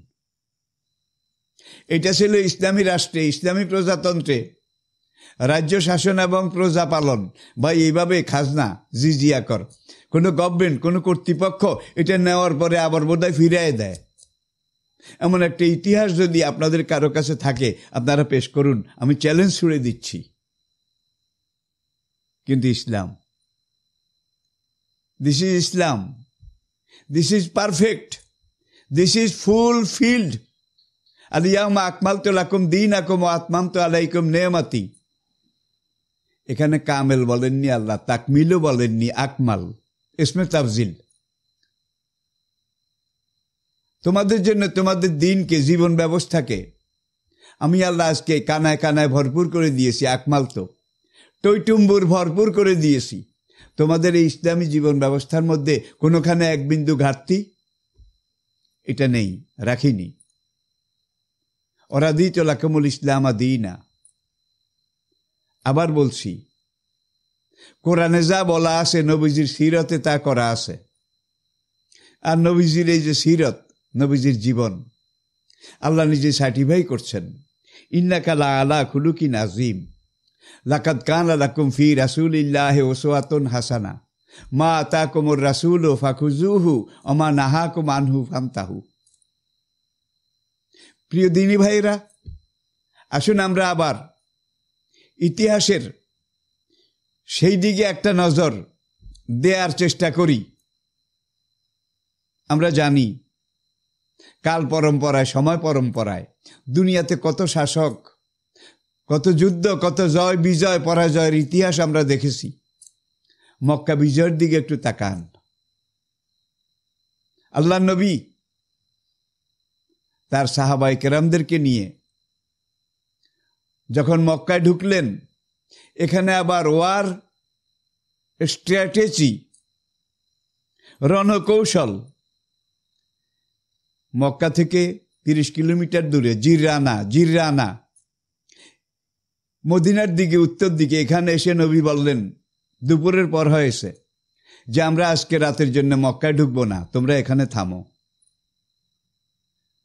এটা ছিল ইসলামী রাষ্ট্রে, ইসলামী প্রজাতন্ত্রে রাজ্য শাসন এবং প্রজা পালন, বা এইভাবে খাজনা জিজিয়া কর। কোনো গভর্নমেন্ট, কোনো কর্তৃপক্ষ এটা নেওয়ার পরে আবার বোধহয় ফিরিয়ে দেয়। এমন একটা ইতিহাস যদি আপনাদের কারো কাছে থাকে আপনারা পেশ করুন, আমি চ্যালেঞ্জ ছুড়ে দিচ্ছি। কিন্তু Islam, this is Islam, this is perfect, this is fulfilled. আল-ইয়াওমা আকমালতু লাকুম দীনাকুম ওয়া আতমামতু আলাইকুম নি'মাতি। এখানে কামেল বলেননি আল্লাহ, তাকমিলও বলেননি, আকমাল ইসমে তাফজিল। তোমাদের জন্য তোমাদের দিনকে, জীবন ব্যবস্থাকে আমি আল্লাহ আজকে কানায় কানায় ভরপুর করে দিয়েছি, আকমাল তো টইটুম্বুর ভরপুর করে দিয়েছি। তোমাদের এই ইসলামী জীবন ব্যবস্থার মধ্যে কোনোখানে এক বিন্দু ঘাটতি এটা নেই, রাখিনি। ওরাদিতু লাকুমুল ইসলাম দীনা। আবার বলছি, কোরআনে যা বলা আছে নবীজির সিরতে তা করা আছে। আর নবীজির এই যে সিরত, নবীজির জীবন আল্লাহ নিজে সার্টিফাই করছেন, ইন্নাকা লাআলা খুলুকিন আযীম, লাকাদ কানা লাকুম ফি রাসূলিল্লাহি উসওয়াতুন হাসানা, মা আতাকুমুর রাসূলু ফাখুযুহু ওয়া মা নাহাকুম আনহু ফান্তাহু। প্রিয় দিনী ভাইরা, আসুন আমরা আবার ইতিহাসের সেই দিকে একটা নজর দেওয়ার চেষ্টা করি। আমরা জানি কাল পরম্পরায়, সময় পরম্পরায় দুনিয়াতে কত শাসক, কত যুদ্ধ, কত জয় বিজয় পরাজয়ের ইতিহাস আমরা দেখেছি। মক্কা বিজয়ের দিকে একটু তাকান। আল্লাহ নবী তার সাহাবায়ে কেরামদেরকে নিয়ে যখন মক্কায় ঢুকলেন, এখানে আবার ওয়ার স্ট্র্যাটেজি, রণকৌশল, মক্কা থেকে 30 কিলোমিটার দূরে জিররানা মদিনার দিকে, উত্তর দিকে, এখানে এসে নবী বললেন, দুপুরের পর হয়েছে, যে আমরা আজকে রাতের জন্য মক্কায় ঢুকবো না, তোমরা এখানে থামো।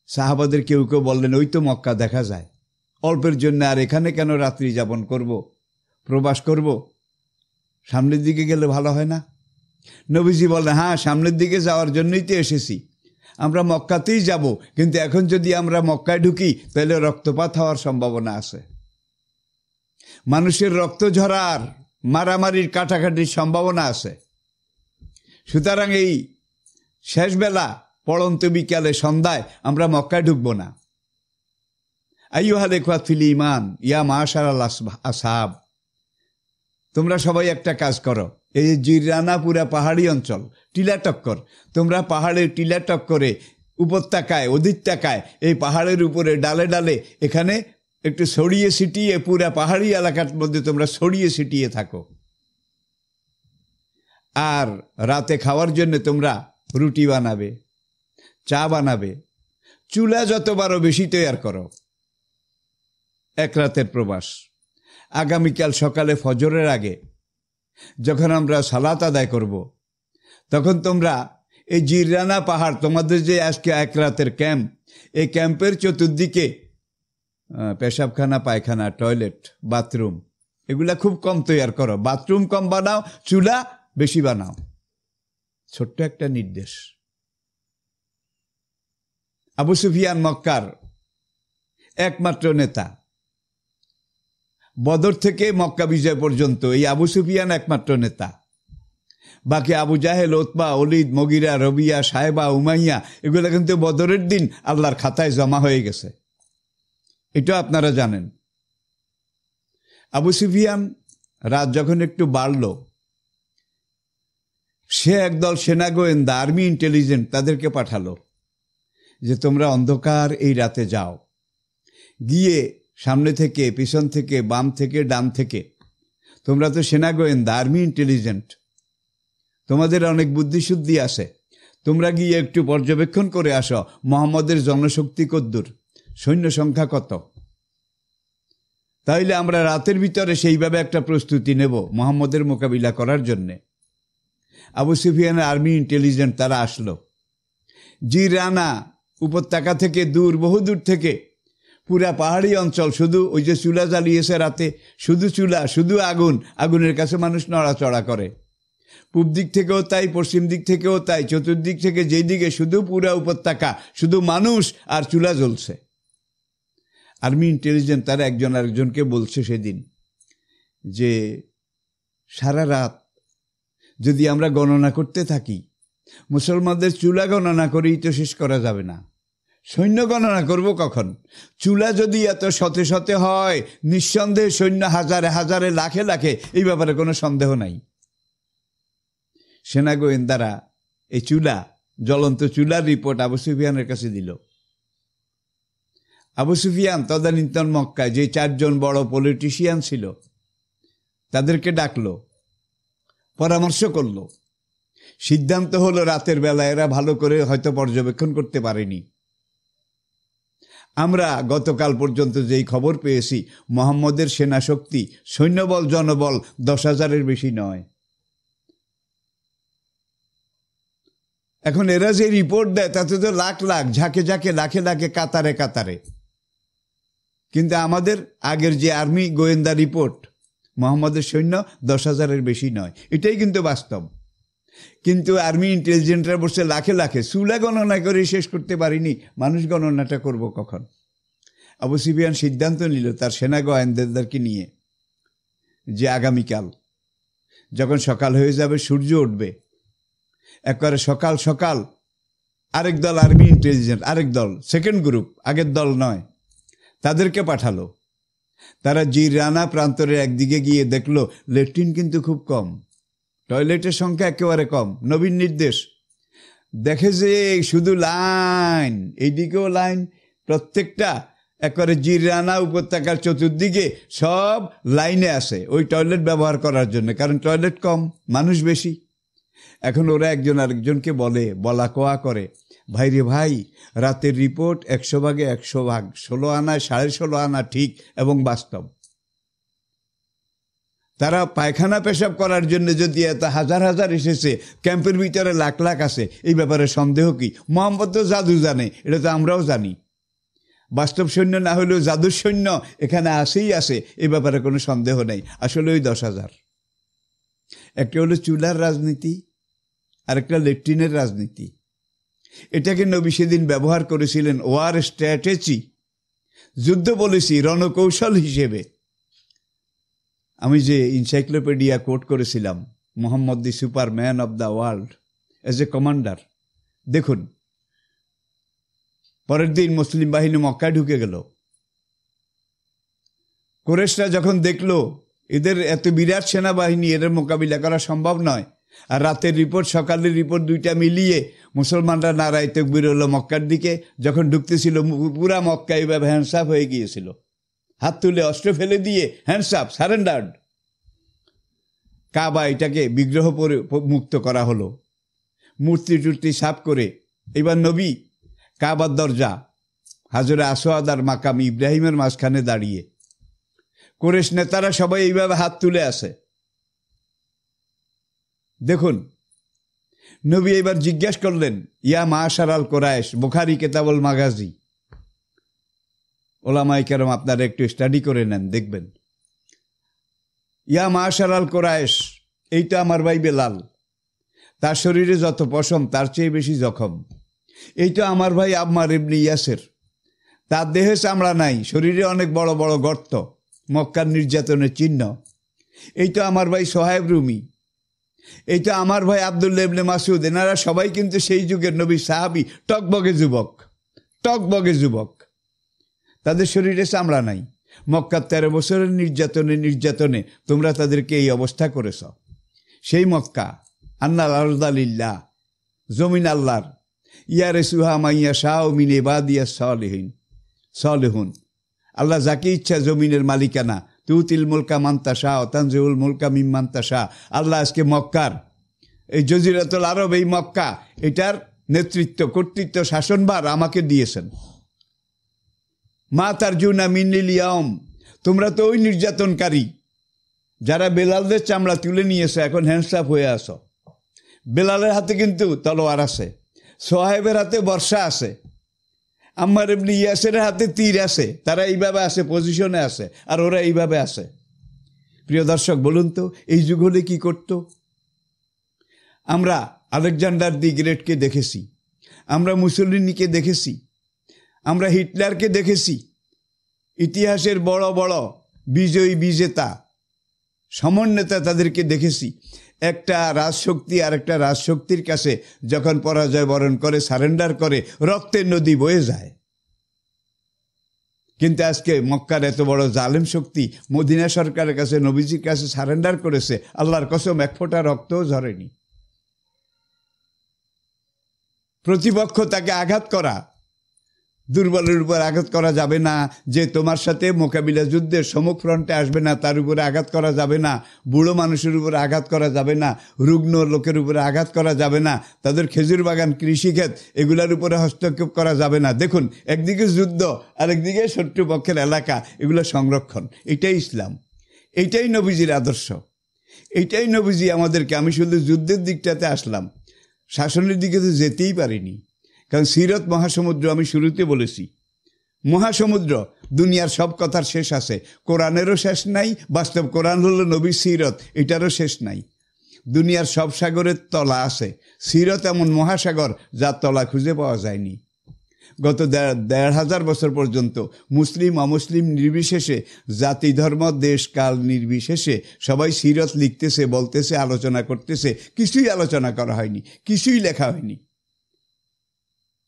সাহাবাদের কেউ কেউ বললেন, ওই তো মক্কা দেখা যায়, অল্পের জন্য আর এখানে কেন রাত্রি যাপন করব, প্রবাস করব, সামনের দিকে গেলে ভালো হয় না? নবীজি বললেন, হ্যাঁ, সামনের দিকে যাওয়ার জন্যই তো এসেছি, আমরা মক্কাতেই যাব, কিন্তু এখন যদি আমরা মক্কায় ঢুকি তাহলে রক্তপাত হওয়ার সম্ভাবনা আছে, মানুষের রক্ত ঝরার, মারামারির, কাটাকাটির সম্ভাবনা আছে। সুতরাং এই শেষবেলা, পড়ন্ত বিকালে, সন্ধ্যায় আমরা মক্কায় ঢুকবো না। আইয়ুহাল ইখওয়াত ফিল ঈমান ইয়া মাশারাল আসহাব, তোমরা সবাই একটা কাজ করো। এই জিরানা পুরা পাহাড়ি অঞ্চল, টিলা টক্কর, তোমরা পাহাড়ের টিলা টক্করে, উপত্যকায়, অধিত্যকায়, এই পাহাড়ের উপরে ডালে ডালে এখানে একটু ছড়িয়ে ছিটিয়ে পুরা পাহাড়ি এলাকার মধ্যে তোমরা ছড়িয়ে ছিটিয়ে থাকো। আর রাতে খাওয়ার জন্য তোমরা রুটি বানাবে, চা বানাবে, চুলা যত বারো বেশি তৈরি করো। এক রাতের প্রবাস। আগামীকাল সকালে ফজরের আগে যখন আমরা সালাত আদায় করব, তখন তোমরা এই জিরানা পাহাড়, তোমাদের যে আজকে এক রাতের ক্যাম্প, এই ক্যাম্পের চতুর্দিকে পেশাবখানা, পায়খানা, টয়লেট, বাথরুম এগুলা খুব কম তৈরি করো। বাথরুম কম বানাও, চুলা বেশি বানাও। ছোট্ট একটা নির্দেশ। আবু সুফিয়ান মক্কার একমাত্র নেতা। বদর থেকে মক্কা বিজয় পর্যন্ত এই আবু সুফিয়ান একমাত্র নেতা। বাকি আবু জাহেল, ওতবা, ওলিদ, মগিরা, রবিয়া, সাহেবা, উমাইয়া এগুলো কিন্তু বদরের দিন আল্লাহর খাতায় জমা হয়ে গেছে, এটা আপনারা জানেন। আবু সুফিয়ান রাত যখন একটু বাড়ল, সে একদল সেনা গোয়েন্দা, আর্মি ইন্টেলিজেন্ট তাদেরকে পাঠালো যে তোমরা অন্ধকার এই রাতে যাও, গিয়ে সামনে থেকে, পিছন থেকে, বাম থেকে, ডান থেকে, তোমরা তো সেনা গোয়েন্দা, আর্মি ইন্টেলিজেন্ট, তোমাদের অনেক বুদ্ধিশুদ্ধি আছে, তোমরা গিয়ে একটু পর্যবেক্ষণ করে আসো মুহাম্মদের জনশক্তি কদ্দুর, সৈন্য সংখ্যা কত। তাইলে আমরা রাতের ভিতরে সেইভাবে একটা প্রস্তুতি নেব মুহাম্মদের মোকাবিলা করার জন্যে। আবু সুফিয়ানের আর্মি ইন্টেলিজেন্ট তারা আসলো। জিরানা উপত্যকা থেকে দূর, বহুদূর থেকে পুরা পাহাড়ি অঞ্চল, শুধু ওই যে চুলা জ্বালিয়েছে রাতে, শুধু চুলা, শুধু আগুন, আগুনের কাছে মানুষ নড়াচড়া করে। পূব দিক থেকেও তাই, পশ্চিম দিক থেকেও তাই, চতুর্দিক থেকে যেই দিকে শুধু পুরা উপত্যকা, শুধু মানুষ আর চুলা জ্বলছে। আর্মি ইন্টেলিজেন্ট তারা একজন আরেকজনকে বলছে সেদিন যে সারা রাত যদি আমরা গণনা করতে থাকি, মুসলমানদের চুলা গণনা করেই তো শেষ করা যাবে না, সৈন্য গণনা করব কখন? চুলা যদি এত শতে শতে হয়, নিঃসন্দেহে সৈন্য হাজারে হাজারে, লাখে লাখে, এই ব্যাপারে কোনো সন্দেহ নাই। সেনা গোয়েন্দারা এই চুলা, জ্বলন্ত চুলার রিপোর্ট আবু সুফিয়ানের কাছে দিল। আবু সুফিয়ান তদানীন্তন মক্কায় যে 4 জন বড় পলিটিশিয়ান ছিল তাদেরকে ডাকলো, পরামর্শ করলো। সিদ্ধান্ত হলো রাতের বেলা এরা ভালো করে হয়তো পর্যবেক্ষণ করতে পারেনি। আমরা গতকাল পর্যন্ত যেই খবর পেয়েছি, মুহাম্মদের সেনা শক্তি, সৈন্যবল, জনবল 10,000-এর বেশি নয়। এখন এরা যে রিপোর্ট দেয় তাতে তো লাখ লাখ, ঝাঁকে ঝাঁকে, লাখে লাখে, কাতারে কাতারে। কিন্তু আমাদের আগের যে আর্মি গোয়েন্দা রিপোর্ট, মুহাম্মদের সৈন্য 10,000-এর বেশি নয়, এটাই কিন্তু বাস্তব। কিন্তু আর্মি ইন্টেলিজেন্টরা বসে লাখে লাখে, চুলা গণনা করে শেষ করতে পারিনি, মানুষ গণনাটা করব কখন? আবু সুফিয়ান সিদ্ধান্ত নিল তার সেনা গোয়েন্দাদেরকে নিয়ে যে আগামীকাল যখন সকাল হয়ে যাবে, সূর্য উঠবে, একবারে সকাল সকাল আরেক দল আর্মি ইন্টেলিজেন্ট, আরেক দল, সেকেন্ড গ্রুপ, আগের দল নয়, তাদেরকে পাঠালো। তারা জিরানা প্রান্তরের একদিকে গিয়ে দেখলো ল্যাট্রিন কিন্তু খুব কম, টয়লেটের সংখ্যা একেবারে কম। নবীন নির্দেশ, দেখে যে শুধু লাইন, এইদিকেও লাইন, প্রত্যেকটা একবারে জিরানা উপত্যকার চতুর্দিকে সব লাইনে আছে ওই টয়লেট ব্যবহার করার জন্য, কারণ টয়লেট কম, মানুষ বেশি। এখন ওরা একজন আরেকজনকে বলা কোয়া করে, ভাই রে ভাই, রাতের রিপোর্ট 100 ভাগে 100 ভাগ, 16 আনা 16.5 আনা ঠিক এবং বাস্তব। তারা পায়খানা পেশাব করার জন্য যদি এত হাজার হাজার এসেছে, ক্যাম্পের ভিতরে লাখ লাখ আছে, এই ব্যাপারে সন্দেহ কি? মুহাম্মদ তো জাদু জানে, এটা তো আমরাও জানি। বাস্তব সৈন্য না হলেও জাদুর সৈন্য এখানে আসেই আসে, এই ব্যাপারে কোনো সন্দেহ নেই। আসলে ওই 10,000। একটা হলো চুলার রাজনীতি, আরেকটা ল্যাট্রিনের রাজনীতি। এটাকে নবী সেদিন ব্যবহার করেছিলেন ওয়ার স্ট্র্যাটেজি, যুদ্ধ পলিসি, রণকৌশল হিসেবে। আমি যে এনসাইক্লোপিডিয়া কোট করেছিলাম, Muhammad the superman of the world as a commander, দেখুন পরের দিন মুসলিম বাহিনী মক্কায় ঢুকে গেল। কুরাইশরা যখন দেখলো এদের এত বিরাট সেনাবাহিনী, এদের মোকাবিলা করা সম্ভব নয়, আর রাতের রিপোর্ট সকালের রিপোর্ট দুইটা মিলিয়ে মুসলমানরা নারায়ে তাকবীর হলো মক্কার দিকে। যখন ঢুকতেছিল পুরা মক্কা এইভাবে হ্যান্ডসাপ হয়ে গিয়েছিল, হাত তুলে অস্ত্র ফেলে দিয়ে হ্যান্ডসাপ, সারেন্ডার্ড। কাবা এটাকে বিগ্রহ মুক্ত করা হলো, মূর্তি টুর্তি সাফ করে। এবার নবী কাবার দরজা হাজরে আসওয়াদ আর মাকাম ইব্রাহিমের মাঝখানে দাঁড়িয়ে, কুরাইশ নেতারা সবাই এইভাবে হাত তুলে আছে। দেখুন, নবী এবার জিজ্ঞাসা করলেন, ইয়া মাশার আল কুরাইশ, বুখারী কিতাবুল মাগাজি। ওলামায়ে কেরাম আপনারা একটু স্টাডি করে নেন, দেখবেন। ইয়া মাশার আল কুরাইশ, এইটা আমার ভাই বেলাল, তার শরীরে যত পশম তার চেয়ে বেশি জখম। এইটা আমার ভাই আম্মার ইবনে ইয়াসের, তার দেহে চামড়া নাই, শরীরে অনেক বড় বড় গর্ত, মক্কার নির্যাতনের চিহ্ন। এইটা আমার ভাই সোহাইব রুমি, এইটা আমার ভাই আব্দুল্লাহ ইবনে মাসউদ। এনারা সবাই কিন্তু সেই যুগের নবী সাহাবী, টকবগে যুবক। তাদের শরীরে চামড়া নাই। মক্কার 13 বছরের নির্যাতনে তোমরা তাদেরকে এই অবস্থা করেছ। সেই মক্কা, আন্নাল আরদা লিল্লাহ, জমিন আল্লাহর, ইয়ারিসুহা মাইয়া শাহ মিন ইবাদিয়াস সালিহুন। আল্লাহ যাকে ইচ্ছা জমিনের মালিকানা, তুতিল মুলকা মান তাশা ওয়া তানজিউল মুলকা মিম্মান তাশা। আল্লাহ আজকে মক্কার এই জজিরাতুল আরব, এই মক্কা, এটার নেতৃত্ব, কর্তৃত্ব, শাসনভার আমাকে দিয়েছেন। মা তারজুনা মিন্নিল ইয়াউম, তোমরা তো ওই নির্যাতনকারী যারা বেলালদের চামড়া তুলে নিয়েছে, এখন হ্যান্ডসাপ হয়ে আসো। বেলালের হাতে কিন্তু তলোয়ার আছে, সোহাইবের হাতে বর্ষা আছে, আম্মার ইবনে ইয়াসের হাতে তীর আছে। তারা এইভাবে আছে, পজিশনে আছে, আর ওরা এইভাবে আছে। প্রিয় দর্শক, বলুন তো এই যুগ হলে কি করত? আমরা আলেকজান্ডার দি গ্রেটকে দেখেছি, আমরা মুসোলিনিকে দেখেছি, আমরা হিটলারকে দেখেছি, ইতিহাসের বড় বড় বিজয়ী বিজেতা সমন্বতা তাদেরকে দেখেছি। একটা রাজশক্তি আর একটা রাজশক্তির কাছে যখন পরাজয় বরণ করে, সারেন্ডার করে, রক্তের নদী বয়ে যায়। কিন্তু আজকে মক্কার এত বড় জালেম শক্তি মদিনা সরকারের কাছে, নবীজির কাছে সারেন্ডার করেছে, আল্লাহর কসম এক ফোঁটা রক্তও ঝরেনি। প্রতিপক্ষ তাকে আঘাত করা, দুর্বলের উপর আঘাত করা যাবে না, যে তোমার সাথে মোকাবিলা যুদ্ধের সম্মুখ ফ্রন্টে আসবে না তার উপরে আঘাত করা যাবে না, বুড়ো মানুষের উপরে আঘাত করা যাবে না, রুগ্ন লোকের উপরে আঘাত করা যাবে না, তাদের খেজুর বাগান, কৃষিক্ষেত, এগুলোর উপরে হস্তক্ষেপ করা যাবে না। দেখুন, একদিকে যুদ্ধ আর একদিকে শত্রুপক্ষের এলাকা, এগুলো সংরক্ষণ। এটাই ইসলাম, এইটাই নবীজির আদর্শ, এইটাই নবীজি আমাদেরকে। আমি শুধু যুদ্ধের দিকটাতে আসলাম, শাসনের দিকে তো যেতেই পারিনি। কারণ সিরত মহাসমুদ্র, আমি শুরুতে বলেছি, মহাসমুদ্র, দুনিয়ার সব কথার শেষ আছে, কোরআনেরও শেষ নাই। বাস্তব কোরআন হলো নবীর সিরত, এটারও শেষ নাই। দুনিয়ার সব সাগরের তলা আছে, সিরত এমন মহাসাগর যার তলা খুঁজে পাওয়া যায়নি। গত ১,৫০০ বছর পর্যন্ত মুসলিম অমুসলিম নির্বিশেষে, জাতি ধর্ম দেশ কাল নির্বিশেষে সবাই সিরত লিখতেছে, বলতেছে, আলোচনা করতেছে। কিছুই আলোচনা করা হয়নি, কিছুই লেখা হয়নি।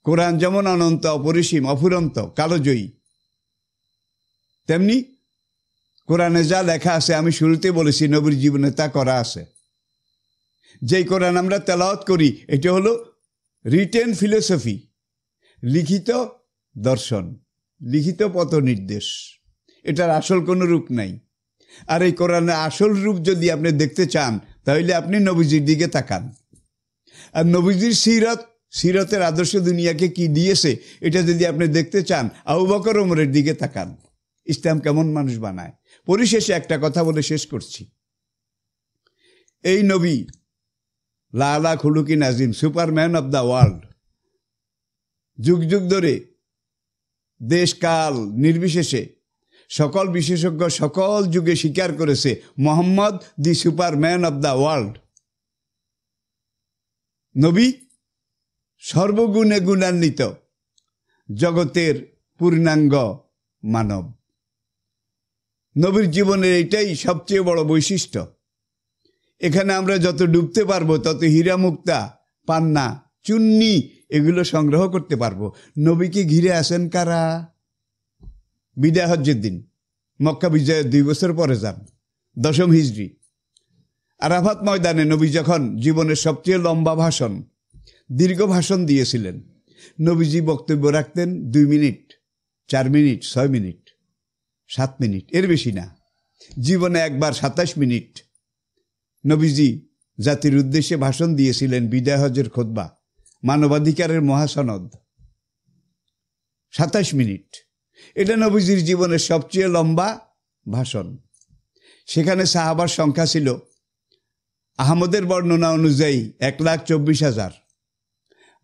কোরআন যেমন অনন্ত, অপরিসীম, অফুরন্ত, কালোজয়ী, তেমনি কোরআনে যা লেখা আছে, আমি শুরুতে বলেছি, নবীর জীবনে তা করা আছে। যেই কোরআন আমরা তেলাওয়াত করি, এটা হলো রিটেন ফিলোসফি, লিখিত দর্শন, লিখিত পথ নির্দেশ। এটার আসল কোনো রূপ নাই। আর এই কোরআনের আসল রূপ যদি আপনি দেখতে চান, তাহলে আপনি নবীজির দিকে তাকান। আর নবীজির সিরতের আদর্শ দুনিয়াকে কি দিয়েছে, এটা যদি আপনি দেখতে চান, আবু বকর ওমরের দিকে তাকান, ইসলাম কেমন মানুষ বানায়। পরিশেষে একটা কথা বলে শেষ করছি। এই নবী লালা খুলুকিন আজিম, সুপারম্যান অব দ্য ওয়ার্ল্ড, যুগ যুগ ধরে দেশ কাল নির্বিশেষে সকল বিশেষজ্ঞ সকল যুগে স্বীকার করেছে, মোহাম্মদ দি সুপারম্যান অব দ্য ওয়ার্ল্ড। নবী সর্বগুণে গুণান্বিত, জগতের পূর্ণাঙ্গ মানব। নবীর জীবনের এটাই সবচেয়ে বড় বৈশিষ্ট্য। এখানে আমরা যত ডুবতে পারবো, তত হীরা মুক্তা, পান্না, চুন্নি, এগুলো সংগ্রহ করতে পারবো। নবীকে ঘিরে আসেন কারা? বিদায় হজ্জের দিন মক্কা বিজয়ের 2 বছর পরে যান, 10ম হিজরি। আরাফাত ময়দানে নবী যখন জীবনের সবচেয়ে লম্বা ভাষণ, দীর্ঘ ভাষণ দিয়েছিলেন, নবীজি বক্তব্য রাখতেন 2 মিনিট, 4 মিনিট, 6 মিনিট, 7 মিনিট, এর বেশি না। জীবনে একবার 27 মিনিট নবীজি জাতির উদ্দেশ্যে ভাষণ দিয়েছিলেন, বিদায় হজের খুতবা, মানবাধিকারের মহাসনদ, 27 মিনিট। এটা নবীজির জীবনের সবচেয়ে লম্বা ভাষণ। সেখানে সাহাবার সংখ্যা ছিল আহমদের বর্ণনা অনুযায়ী 1,24,000,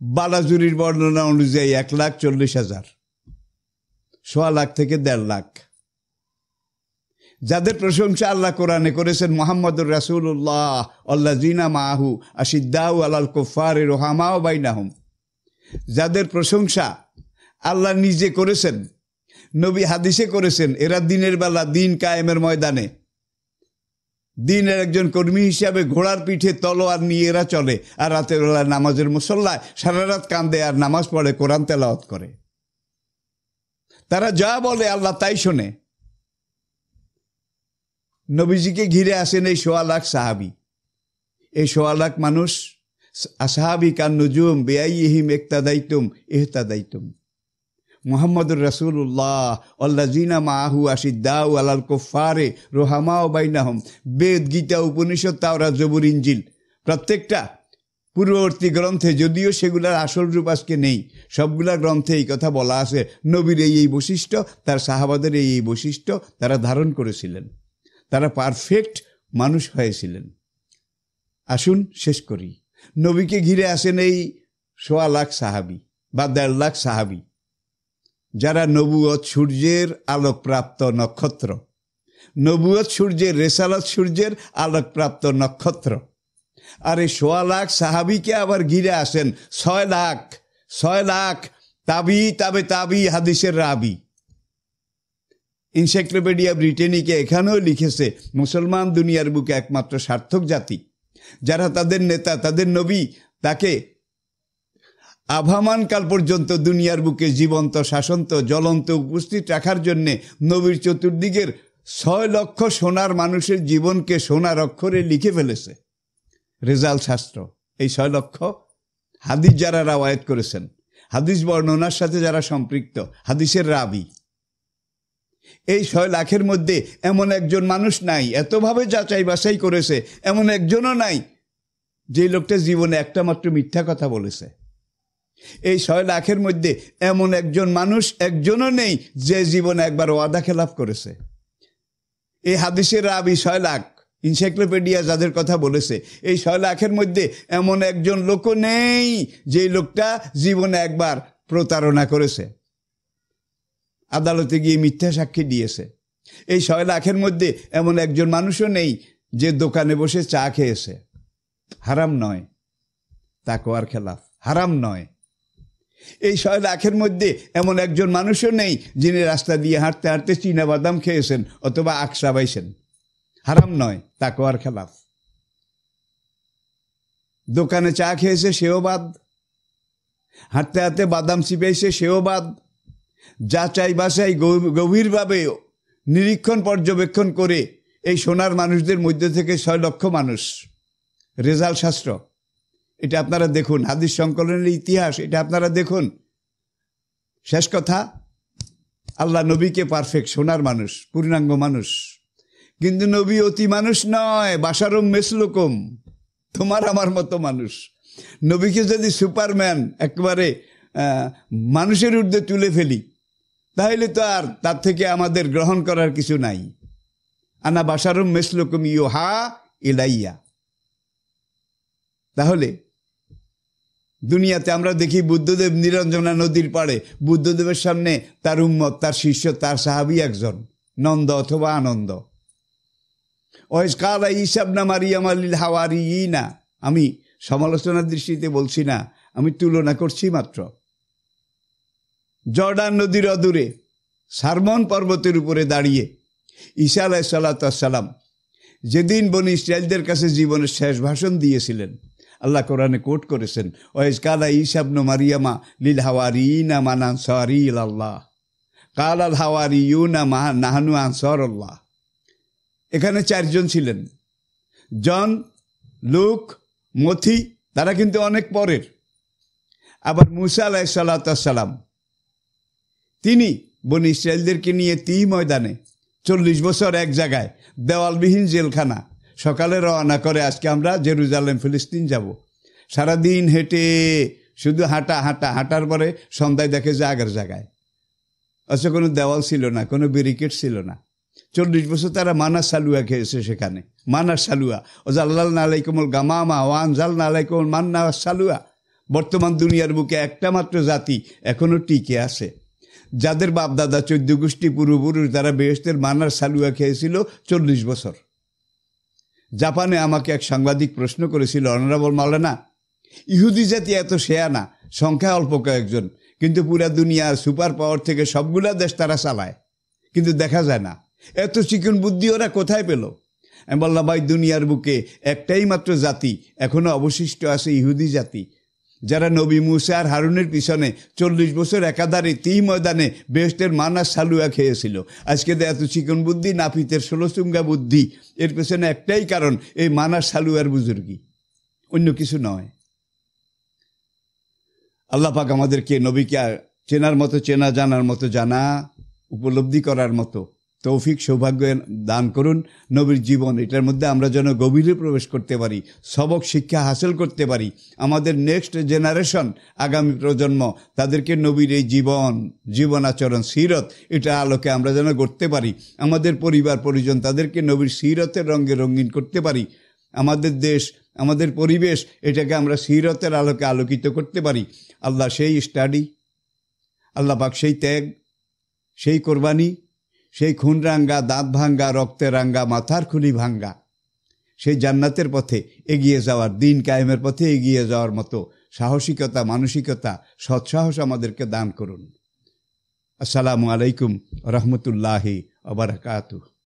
বালাজুরির বর্ণনা অনুযায়ী 1,40,000, 1.25 লাখ থেকে 1.5 লাখ। যাদের প্রশংসা আল্লাহ কোরআনে করেছেন, মুহাম্মদুর রাসূলুল্লাহ আল্লাযিনা মাআহু আশিদ্দাউ আলাল কুফারি রুহামাউ বাইনাহুম, যাদের প্রশংসা আল্লাহ নিজে করেছেন, নবী হাদিসে করেছেন, এরা দিনের বেলা দিন কায়েমের ময়দানে দিনের একজন কর্মী হিসাবে ঘোড়ার পিঠে তলোয়ার নিয়ে এরা চলে, আর রাতের বেলা নামাজের মুসল্লায় সারা রাত কান্দে আর নামাজ পড়ে, কোরআন তেলাওয়াত করে। তারা যা বলে আল্লাহ তাই শোনে। নবীজিকে ঘিরে আসেন এই 1.25 লাখ সাহাবি। এই 1.25 লাখ মানুষ আসহাবি কান নুজুম বেআইহিম ইক্তাদাইতুম ইহতাদাইতুম। মুহাম্মদুর রাসূলুল্লাহ আল্লাযিনা মাআহু আশিদ্দাউ আলাল কুফারি রুহামাউ বাইনাহুম। বেদ, গীতা, উপনিষদ, তাওরাত, জবুর, ইনজিল প্রত্যেকটা পূর্ববর্তী গ্রন্থে, যদিও সেগুলোর আসল রূপ আজকে নেই, সবগুলা গ্রন্থে এই কথা বলা আছে, নবীর এই বৈশিষ্ট্য, তার সাহাবাদের এই বৈশিষ্ট্য তারা ধারণ করেছিলেন, তারা পারফেক্ট মানুষ হয়েছিলেন। আসুন শেষ করি। নবীকে ঘিরে আসেন এই 1.25 লাখ সাহাবি বা 1.5 লাখ সাহাবি, যারা নবুয়ত সূর্যের আলোকপ্রাপ্ত নক্ষত্র, নবুয়ত সূর্যের, রেসালত সূর্যের আলোকপ্রাপ্ত নক্ষত্র। আর এই 1.25 লাখ সাহাবিকে আবার ঘিরে আসেন 6 লাখ তাবি তাবে তাবি হাদিসের রাবি। এনসাইক্লোপিডিয়া ব্রিটেনিকে এখানেও লিখেছে, মুসলমান দুনিয়ার বুকে একমাত্র সার্থক জাতি যারা তাদের নেতা, তাদের নবী, তাকে আভামানকাল পর্যন্ত দুনিয়ার বুকে জীবন্ত, শাসন্ত, জ্বলন্ত উপস্থিত রাখার জন্যে নবীর চতুর্দিকের 6 লক্ষ সোনার মানুষের জীবনকে সোনার অক্ষরে লিখে ফেলেছে রেজাল শাস্ত্র। এই 6 লক্ষ হাদিস যারা রাওয়ায়াত করেছেন, হাদিস বর্ণনার সাথে যারা সম্পৃক্ত, হাদিসের রাবি, এই 6 লাখের মধ্যে এমন একজন মানুষ নাই, এতভাবে যাচাই বাছাই করেছে, এমন একজনও নাই যে লোকটা জীবনে একটা মাত্র মিথ্যা কথা বলেছে। এই 6 লাখের মধ্যে এমন একজন মানুষ একজনও নেই যে জীবনে একবার ওয়াদা খেলাফ করেছে। এই হাদিসের রাবি 6 লাখ, এনসাইক্লোপিডিয়া যাদের কথা বলেছে, এই 6 লাখের মধ্যে এমন একজন লোকও নেই যে লোকটা জীবনে একবার প্রতারণা করেছে, আদালতে গিয়ে মিথ্যা সাক্ষী দিয়েছে। এই 6 লাখের মধ্যে এমন একজন মানুষও নেই যে দোকানে বসে চা খেয়েছে। হারাম নয়, তাকওয়ার খেলাফ, হারাম নয়। এই 6 লাখের মধ্যে এমন একজন মানুষও নেই যিনি রাস্তা দিয়ে হাঁটতে হাঁটতে চীনা বাদাম খেয়েছেন অথবা আখ চাবাইছেন। হারাম নয়, তাকওয়ার খেলাফ। দোকানে চা খেয়েছে সেও বাদ, হাঁটতে হাঁটতে বাদাম চিপাইছে সেও বাদ। যাচাই বাছাই গভীরভাবে নিরীক্ষণ পর্যবেক্ষণ করে এই সোনার মানুষদের মধ্যে থেকে 6 লক্ষ মানুষ, রেজাল্ট শাস্ত্র, এটা আপনারা দেখুন, হাদিস সংকলনের ইতিহাস, এটা আপনারা দেখুন। শেষ কথা, আল্লাহ নবীকে পারফেক্ট সোনার মানুষ, পূর্ণাঙ্গ মানুষ, কিন্তু নবী অতি মানুষ নয়, বাশারুম মিসলুকুম, তোমার আমার মতো মানুষ। নবীকে যদি সুপারম্যান একেবারে মানুষের ঊর্ধ্বে তুলে ফেলি, তাহলে তো আর তার থেকে আমাদের গ্রহণ করার কিছু নাই। আনা বাশারুম মিসলুকুম ইউহা ইলাইয়া। তাহলে দুনিয়াতে আমরা দেখি বুদ্ধদেব নিরঞ্জনা নদীর পাড়ে, বুদ্ধদেবের সামনে তার উম্মত, তার শিষ্য, তার সাহাবী একজন, নন্দ অথবা আনন্দ। ওয়াইজ কালা ঈসা ইবনে মারইয়াম লিল হাওয়ারিয়িনা, আমি সমালোচনার দৃষ্টিতে বলছি না, আমি তুলনা করছি মাত্র। জর্ডান নদীর অদূরে সারমন পর্বতের উপরে দাঁড়িয়ে ঈসা আলাইহিস সালাম যেদিন বনি ইসরাইলদের কাছে জীবনের শেষ ভাষণ দিয়েছিলেন, আল্লাহ কোরআনে কোট করেছেন, ওয়াইজ কালা ঈসা ইবনে মারইয়াম লিল হাওয়ারিয়িনা মান আনসারি ইলাল্লাহ কাল আল হাওয়ারিয়ুনা নাহানু আনসারুল্লাহ। এখানে 4 জন ছিলেন, জন, লুক, মথি, তারা কিন্তু অনেক পরের। আবার মুসা আলাইহিসসালাম, তিনি বনি ইসরায়েলদেরকে নিয়ে ময়দানে 40 বছর এক জায়গায়, দেওয়ালবিহীন জেলখানা, সকালে রওনা করে আজকে আমরা জেরুজালেম ফিলিস্তিন যাব। সারাদিন হেঁটে শুধু হাঁটার পরে সন্ধ্যায় দেখে যে আগের জায়গায়। আচ্ছা, কোনো দেওয়াল ছিল না, কোনো ব্যারিকেড ছিল না। 40 বছর তারা মানার সালুয়া খেয়েছে সেখানে, মানার সালুয়া। ও জাল্লাল নালাইকুমুল গামামা ওয়ান জাল নালাইকুমুল মান্না সালুয়া। বর্তমান দুনিয়ার বুকে একটা মাত্র জাতি এখনো টিকে আছে, যাদের বাপদাদা 14 গোষ্ঠী পূর্বপুরুষ তারা বেহেশতের মানার সালুয়া খেয়েছিল 40 বছর। জাপানে আমাকে এক সাংবাদিক প্রশ্ন করেছিল, অনারেবল মাওলানা, ইহুদি জাতি এত শেয়ানা, সংখ্যা অল্প কয়েকজন, কিন্তু পুরা দুনিয়ার সুপার পাওয়ার থেকে সবগুলা দেশ তারা চালায়, কিন্তু দেখা যায় না। এত চিকন বুদ্ধি ওরা কোথায় পেল? আমি বললাম, ভাই, দুনিয়ার বুকে একটাই মাত্র জাতি এখনো অবশিষ্ট আছে, ইহুদি জাতি, যারা নবী মুসা আর হারুনের পিছনে 40 বছর একাধারে ময়দানে বেহেশতের মানা সালুয়া খেয়েছিল। আজকে এত চিকন বুদ্ধি, নাপিতের 16 চুঙ্গা বুদ্ধি, এর পেছনে একটাই কারণ, এই মানার সালুয়ার বুজুর্গি, অন্য কিছু নয়। আল্লাহ পাক আমাদেরকে নবীকে চেনার মতো চেনা, জানার মতো জানা, উপলব্ধি করার মতো তৌফিক সৌভাগ্য দান করুন। নবীর জীবন, এটার মধ্যে আমরা যেন গভীরে প্রবেশ করতে পারি, সবক শিক্ষা হাসিল করতে পারি। আমাদের নেক্সট জেনারেশন, আগামী প্রজন্ম, তাদেরকে নবীর এই জীবন আচরণ, সিরত, এটা আলোকে আমরা যেন গড়তে পারি। আমাদের পরিবার পরিজন, তাদেরকে নবীর সিরতের রঙে রঙিন করতে পারি। আমাদের দেশ, আমাদের পরিবেশ, এটাকে আমরা সিরতের আলোকে আলোকিত করতে পারি। আল্লাহ সেই স্টাডি, আল্লাহ পাক সেই ত্যাগ, সেই কোরবানি, সেই খুন রাঙ্গা, দাঁত ভাঙ্গা, রক্তে রাঙ্গা, মাথার খুলি ভাঙ্গা, সেই জান্নাতের পথে এগিয়ে যাওয়ার, দিন কায়েমের পথে এগিয়ে যাওয়ার মতো সাহসিকতা, মানসিকতা, সৎসাহস আমাদেরকে দান করুন। আসসালামু আলাইকুম রহমতুল্লাহি ওয়া বারাকাতুহু।